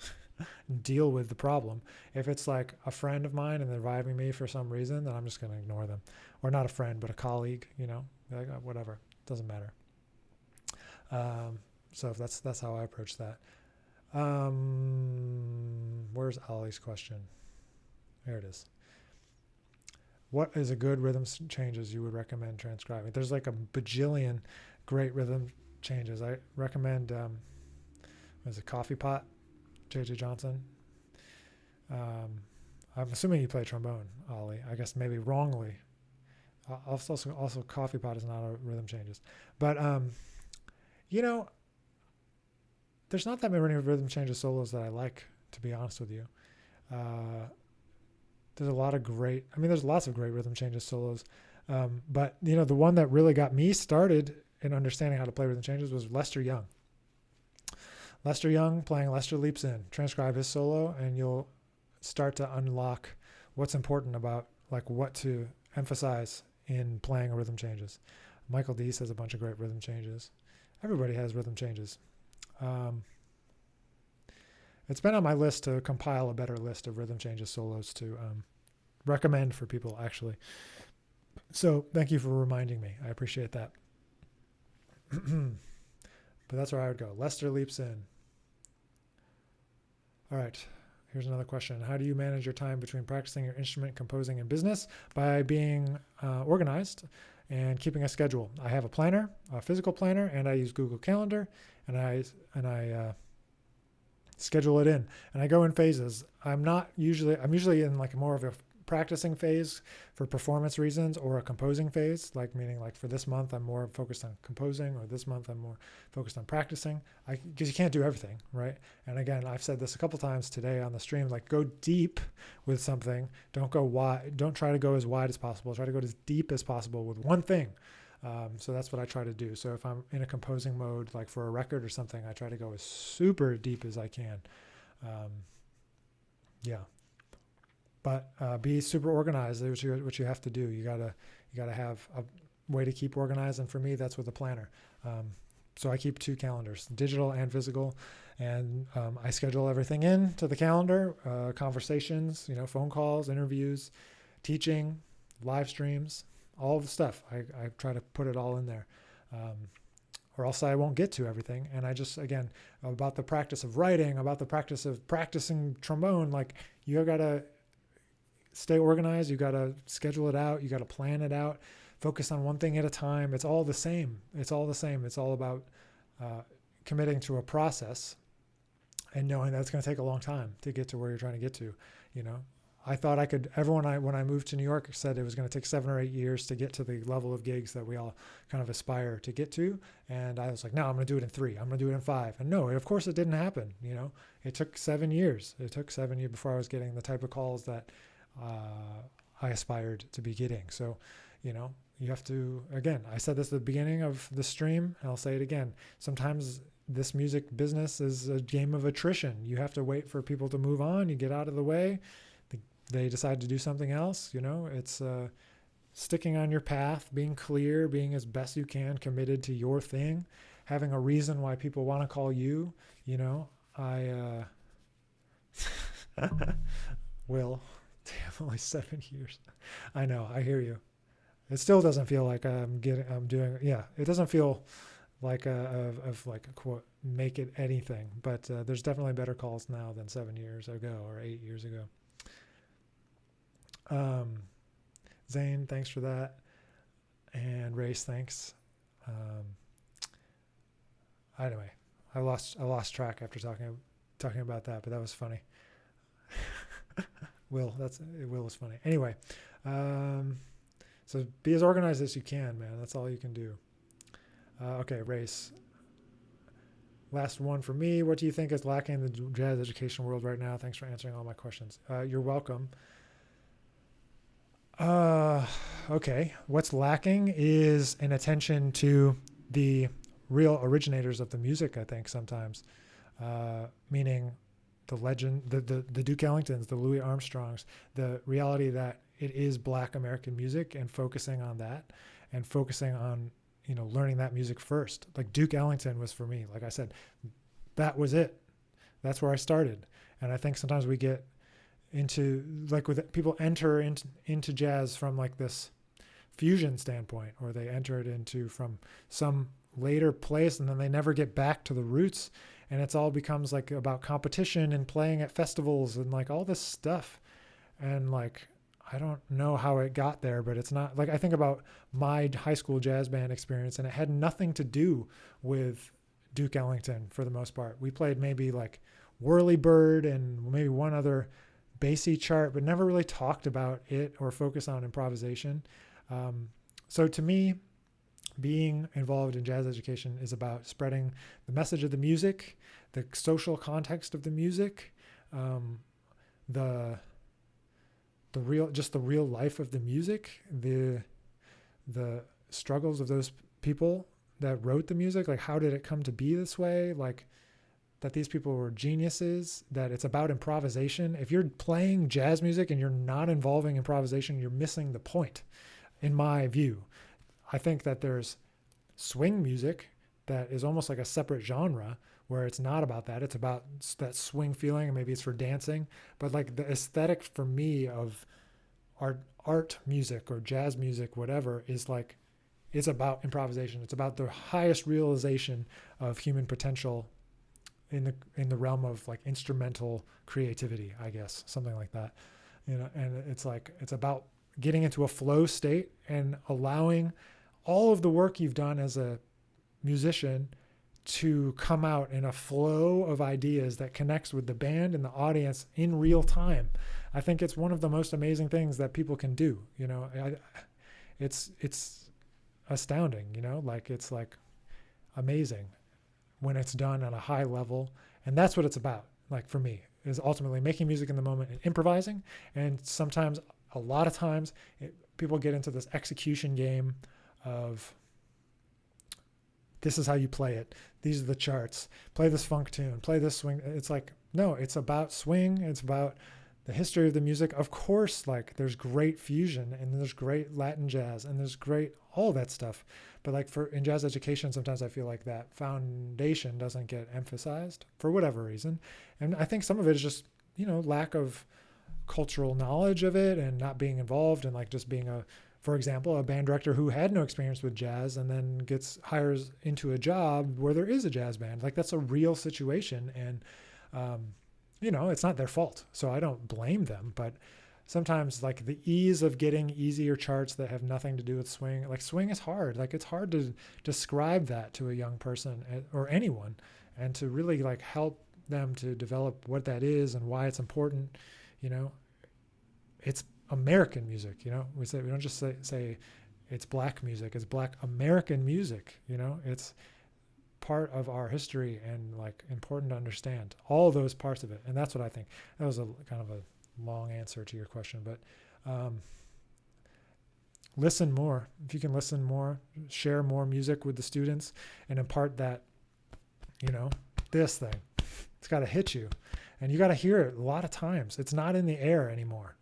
and deal with the problem. If it's like a friend of mine and they're vibing me for some reason, then I'm just going to ignore them. Or not a friend, but a colleague, you know? Like, whatever. Doesn't matter. So that's how I approach that. Where's Ollie's question? There it is. What is a good rhythm changes you would recommend transcribing? There's like a bajillion great rhythm changes. I recommend, what is it, Coffee Pot, J.J. Johnson. I'm assuming you play trombone, Ollie. I guess maybe wrongly. Also Coffee Pot is not a rhythm changes. But, you know, there's not that many rhythm changes solos that I like, to be honest with you. There's lots of great rhythm changes solos. But, you know, the one that really got me started in understanding how to play rhythm changes was Lester Young. Lester Young playing Lester Leaps In. Transcribe his solo and you'll start to unlock what's important about like what to emphasize in playing a rhythm changes. Michael Deese has a bunch of great rhythm changes. Everybody has rhythm changes. It's been on my list to compile a better list of rhythm changes solos to recommend for people, actually. So thank you for reminding me. I appreciate that. But that's where I would go. Lester Leaps In. All right. Here's another question. How do you manage your time between practicing your instrument, composing, and business? By being organized and keeping a schedule. I have a planner, a physical planner, and I use Google Calendar, and I schedule it in. And I go in phases. I'm usually in like more of a practicing phase for performance reasons, or a composing phase, like meaning like for this month I'm more focused on composing, or this month I'm more focused on practicing. Because you can't do everything, right? And again, I've said this a couple times today on the stream, like go deep with something. Don't go wide. Don't try to go as wide as possible. Try to go as deep as possible with one thing. So that's what I try to do. So if I'm in a composing mode, like for a record or something, I try to go as super deep as I can. Yeah. But be super organized. That's what you have to do. You gotta have a way to keep organized. And for me, that's with a planner. So I keep 2 calendars, digital and physical, and I schedule everything in to the calendar, conversations, phone calls, interviews, teaching, live streams, all the stuff. I try to put it all in there, or else I won't get to everything. And I just, again, about the practice of writing, about the practice of practicing trombone, like you got to stay organized. You got to schedule it out. You got to plan it out. Focus on one thing at a time. It's all the same. It's all the same. It's all about committing to a process and knowing that it's going to take a long time to get to where you're trying to get to. I thought I could, when I moved to New York, said it was going to take 7 or 8 years to get to the level of gigs that we all kind of aspire to get to. And I was like, no, I'm going to do it in 3. I'm going to do it in 5. And no, of course it didn't happen. It took 7 years. It took 7 years before I was getting the type of calls that I aspired to be getting. So, you have to, again, I said this at the beginning of the stream, and I'll say it again. Sometimes this music business is a game of attrition. You have to wait for people to move on. You get out of the way. They decide to do something else. It's sticking on your path, being clear, being as best you can, committed to your thing, having a reason why people want to call you. I will. Damn, only 7 years. I know. I hear you. It still doesn't feel like I'm doing. Yeah, it doesn't feel like of like a quote, make it anything. But there's definitely better calls now than 7 years ago or 8 years ago. Zane, thanks for that. And Race, thanks. Anyway, I lost track after talking about that, but that was funny. Will was funny. Anyway, so be as organized as you can, man. That's all you can do. Okay, Race. Last one for me. What do you think is lacking in the jazz education world right now? Thanks for answering all my questions. You're welcome. Okay. What's lacking is an attention to the real originators of the music, I think, sometimes. Meaning the legend, the Duke Ellingtons, the Louis Armstrongs, the reality that it is Black American music, and focusing on that, and focusing on, learning that music first. Like Duke Ellington was for me, like I said, that was it. That's where I started. And I think sometimes we get into, like with people enter into jazz from like this fusion standpoint, or they enter it into from some later place, and then they never get back to the roots. And it's all becomes like about competition and playing at festivals and like all this stuff. And like, I don't know how it got there, but it's not like, I think about my high school jazz band experience, and it had nothing to do with Duke Ellington for the most part. We played maybe like Whirly Bird and maybe one other bassy chart, but never really talked about it or focus on improvisation. So to me, being involved in jazz education is about spreading the message of the music, the social context of the music, the real life of the music, the struggles of those people that wrote the music. Like, how did it come to be this way? Like, that these people were geniuses, that it's about improvisation. If you're playing jazz music and you're not involving improvisation, you're missing the point, in my view. I think that there's swing music that is almost like a separate genre, where it's not about that. It's about that swing feeling, and maybe it's for dancing. But like the aesthetic for me of art music or jazz music, whatever, is like, it's about improvisation. It's about the highest realization of human potential in the realm of like instrumental creativity, I guess, something like that. And it's like, it's about getting into a flow state and allowing all of the work you've done as a musician to come out in a flow of ideas that connects with the band and the audience in real time. I think it's one of the most amazing things that people can do. It's astounding. It's like amazing when it's done at a high level, and that's what it's about. Like for me, is ultimately making music in the moment and improvising. And sometimes, a lot of times, people get into this execution game of, this is how you play it. These are the charts. Play this funk tune. Play this swing. It's like, no, it's about swing. It's about the history of the music. Of course, like there's great fusion and there's great Latin jazz and there's great all that stuff. But like in jazz education, sometimes I feel like that foundation doesn't get emphasized for whatever reason. And I think some of it is just, lack of cultural knowledge of it and not being involved, and like just being for example, a band director who had no experience with jazz and then hires into a job where there is a jazz band. Like that's a real situation. And, it's not their fault. So I don't blame them, but sometimes like the ease of getting easier charts that have nothing to do with swing, like swing is hard. Like it's hard to describe that to a young person or anyone, and to really like help them to develop what that is and why it's important. It's American music. We don't just say it's black music. It's black American music. It's part of our history and like important to understand all those parts of it. And that's what I think. That was a kind of a long answer to your question, but listen more. If you can listen more, share more music with the students and impart that, this thing, it's got to hit you and you got to hear it a lot of times. It's not in the air anymore.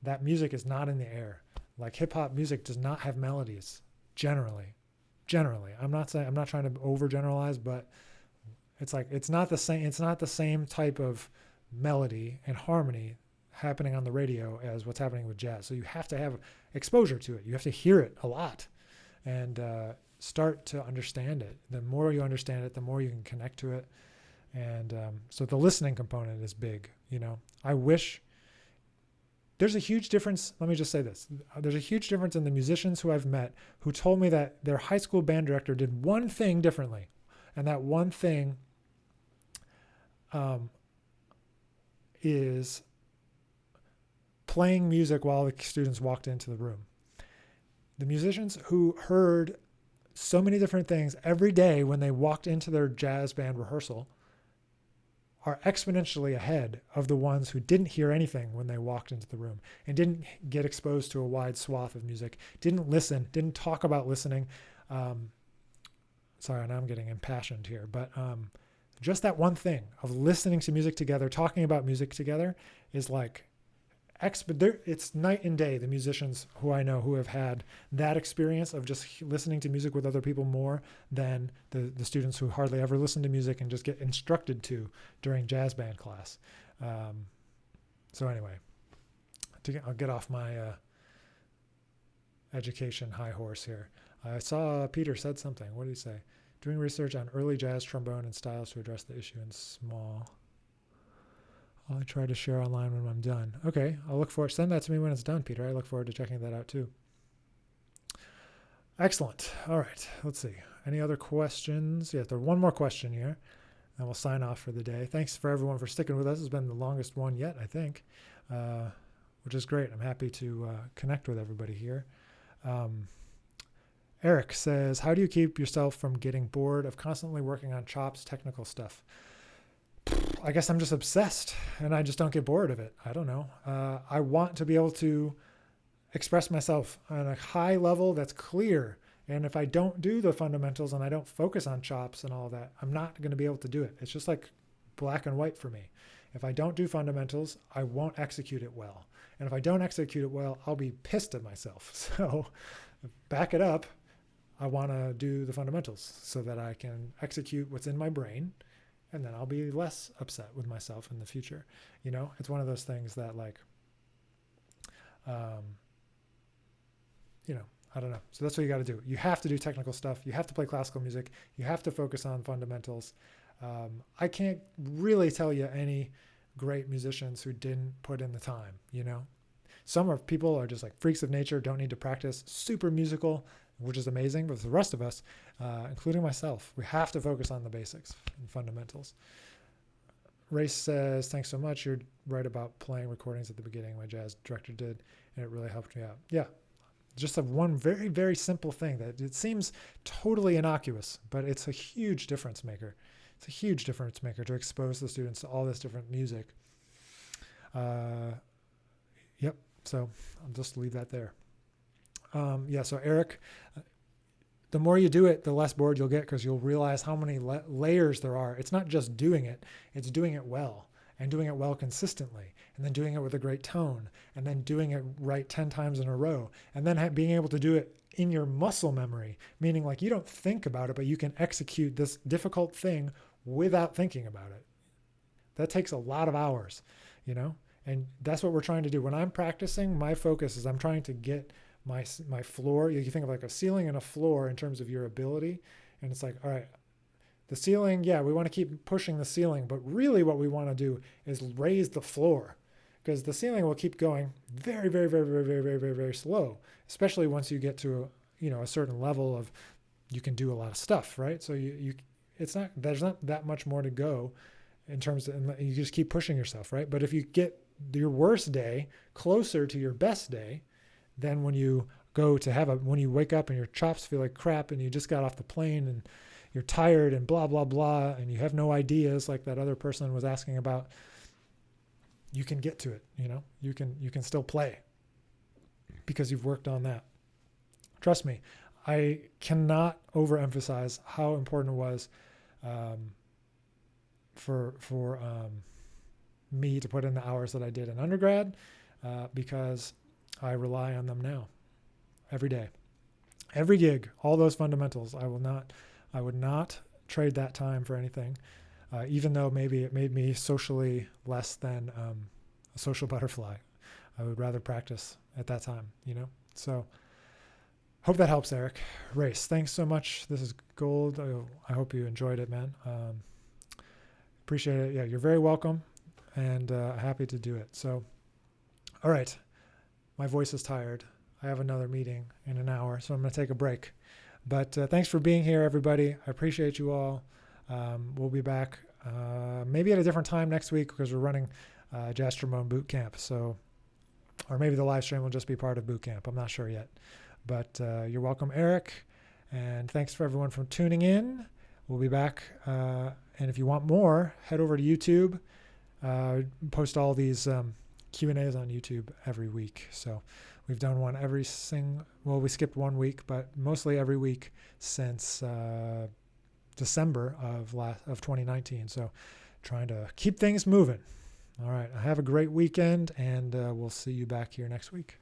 That music is not in the air. Like hip hop music does not have melodies generally. I'm not trying to overgeneralize, but it's like, it's not the same type of melody and harmony happening on the radio as what's happening with jazz. So you have to have exposure to it. You have to hear it a lot and start to understand it. The more you understand it, the more you can connect to it. And so the listening component is big. I wish there's a huge difference. Let me just say this. There's a huge difference in the musicians who I've met who told me that their high school band director did one thing differently. And that one thing is playing music while the students walked into the room. The musicians who heard so many different things every day when they walked into their jazz band rehearsal are exponentially ahead of the ones who didn't hear anything when they walked into the room and didn't get exposed to a wide swath of music, didn't listen, didn't talk about listening. Sorry, now I'm getting impassioned here, but just that one thing of listening to music together, talking about music together is like, it's night and day. The musicians who I know who have had that experience of just listening to music with other people more than the students who hardly ever listen to music and just get instructed to during jazz band class. So anyway, I'll get off my education high horse here. I saw Peter said something. What did he say? Doing research on early jazz trombone and styles to address the issue in small. I'll try to share online when I'm done. Okay, I'll look for it. Send that to me when it's done, Peter. I look forward to checking that out too. Excellent. All right, let's see. Any other questions? Yeah, there's one more question here, and we'll sign off for the day. Thanks for everyone for sticking with us. It's been the longest one yet, I think, which is great. I'm happy to connect with everybody here. Eric says, how do you keep yourself from getting bored of constantly working on chops, technical stuff? I guess I'm just obsessed and I just don't get bored of it. I don't know. I want to be able to express myself on a high level that's clear. And if I don't do the fundamentals and I don't focus on chops and all that, I'm not going to be able to do it. It's just like black and white for me. If I don't do fundamentals, I won't execute it well. And if I don't execute it well, I'll be pissed at myself. So back it up. I want to do the fundamentals so that I can execute what's in my brain. And then I'll be less upset with myself in the future. It's one of those things that like, I don't know. So that's what you got to do. You have to do technical stuff. You have to play classical music. You have to focus on fundamentals. I can't really tell you any great musicians who didn't put in the time, Some people are just like freaks of nature, don't need to practice, super musical, which is amazing. But for the rest of us, including myself, we have to focus on the basics and fundamentals. Race says, thanks so much. You're right about playing recordings at the beginning. My jazz director did, and it really helped me out. Yeah, just one very, very simple thing that it seems totally innocuous, but it's a huge difference maker. It's a huge difference maker to expose the students to all this different music. Yep, so I'll just leave that there. So Eric, the more you do it, the less bored you'll get, because you'll realize how many layers there are. It's not just doing it, it's doing it well, and doing it well consistently, and then doing it with a great tone, and then doing it right 10 times in a row, and then being able to do it in your muscle memory, meaning like you don't think about it, but you can execute this difficult thing without thinking about it. That takes a lot of hours, and that's what we're trying to do. When I'm practicing, my focus is I'm trying to get my floor. You think of like a ceiling and a floor in terms of your ability. And it's like, all right, the ceiling, yeah, we want to keep pushing the ceiling, but really what we want to do is raise the floor, because the ceiling will keep going very, very, very, very, very, very, very, very slow, especially once you get to a certain level of, you can do a lot of stuff, right? So there's not that much more to go in terms of, and you just keep pushing yourself, right? But if you get your worst day closer to your best day, then when you go to when you wake up and your chops feel like crap and you just got off the plane and you're tired and blah, blah, blah, and you have no ideas like that other person was asking about, you can get to it, you can still play because you've worked on that. Trust me, I cannot overemphasize how important it was for me to put in the hours that I did in undergrad, because I rely on them now every day, every gig, all those fundamentals. I would not trade that time for anything, even though maybe it made me socially less than a social butterfly. I would rather practice at that time, So hope that helps, Eric. Race, thanks so much. This is gold. I hope you enjoyed it, man. Appreciate it. Yeah, you're very welcome, and happy to do it. So, all right. My voice is tired. I have another meeting in an hour, so I'm going to take a break. But thanks for being here, everybody. I appreciate you all. We'll be back maybe at a different time next week, because we're running Jazz Trombone Boot Camp. So, or maybe the live stream will just be part of boot camp. I'm not sure yet. But you're welcome, Eric. And thanks for everyone for tuning in. We'll be back. And if you want more, head over to YouTube. Post all these Q&As on YouTube every week. So we've done one we skipped 1 week, but mostly every week since December of 2019. So trying to keep things moving. All right. Have a great weekend, and we'll see you back here next week.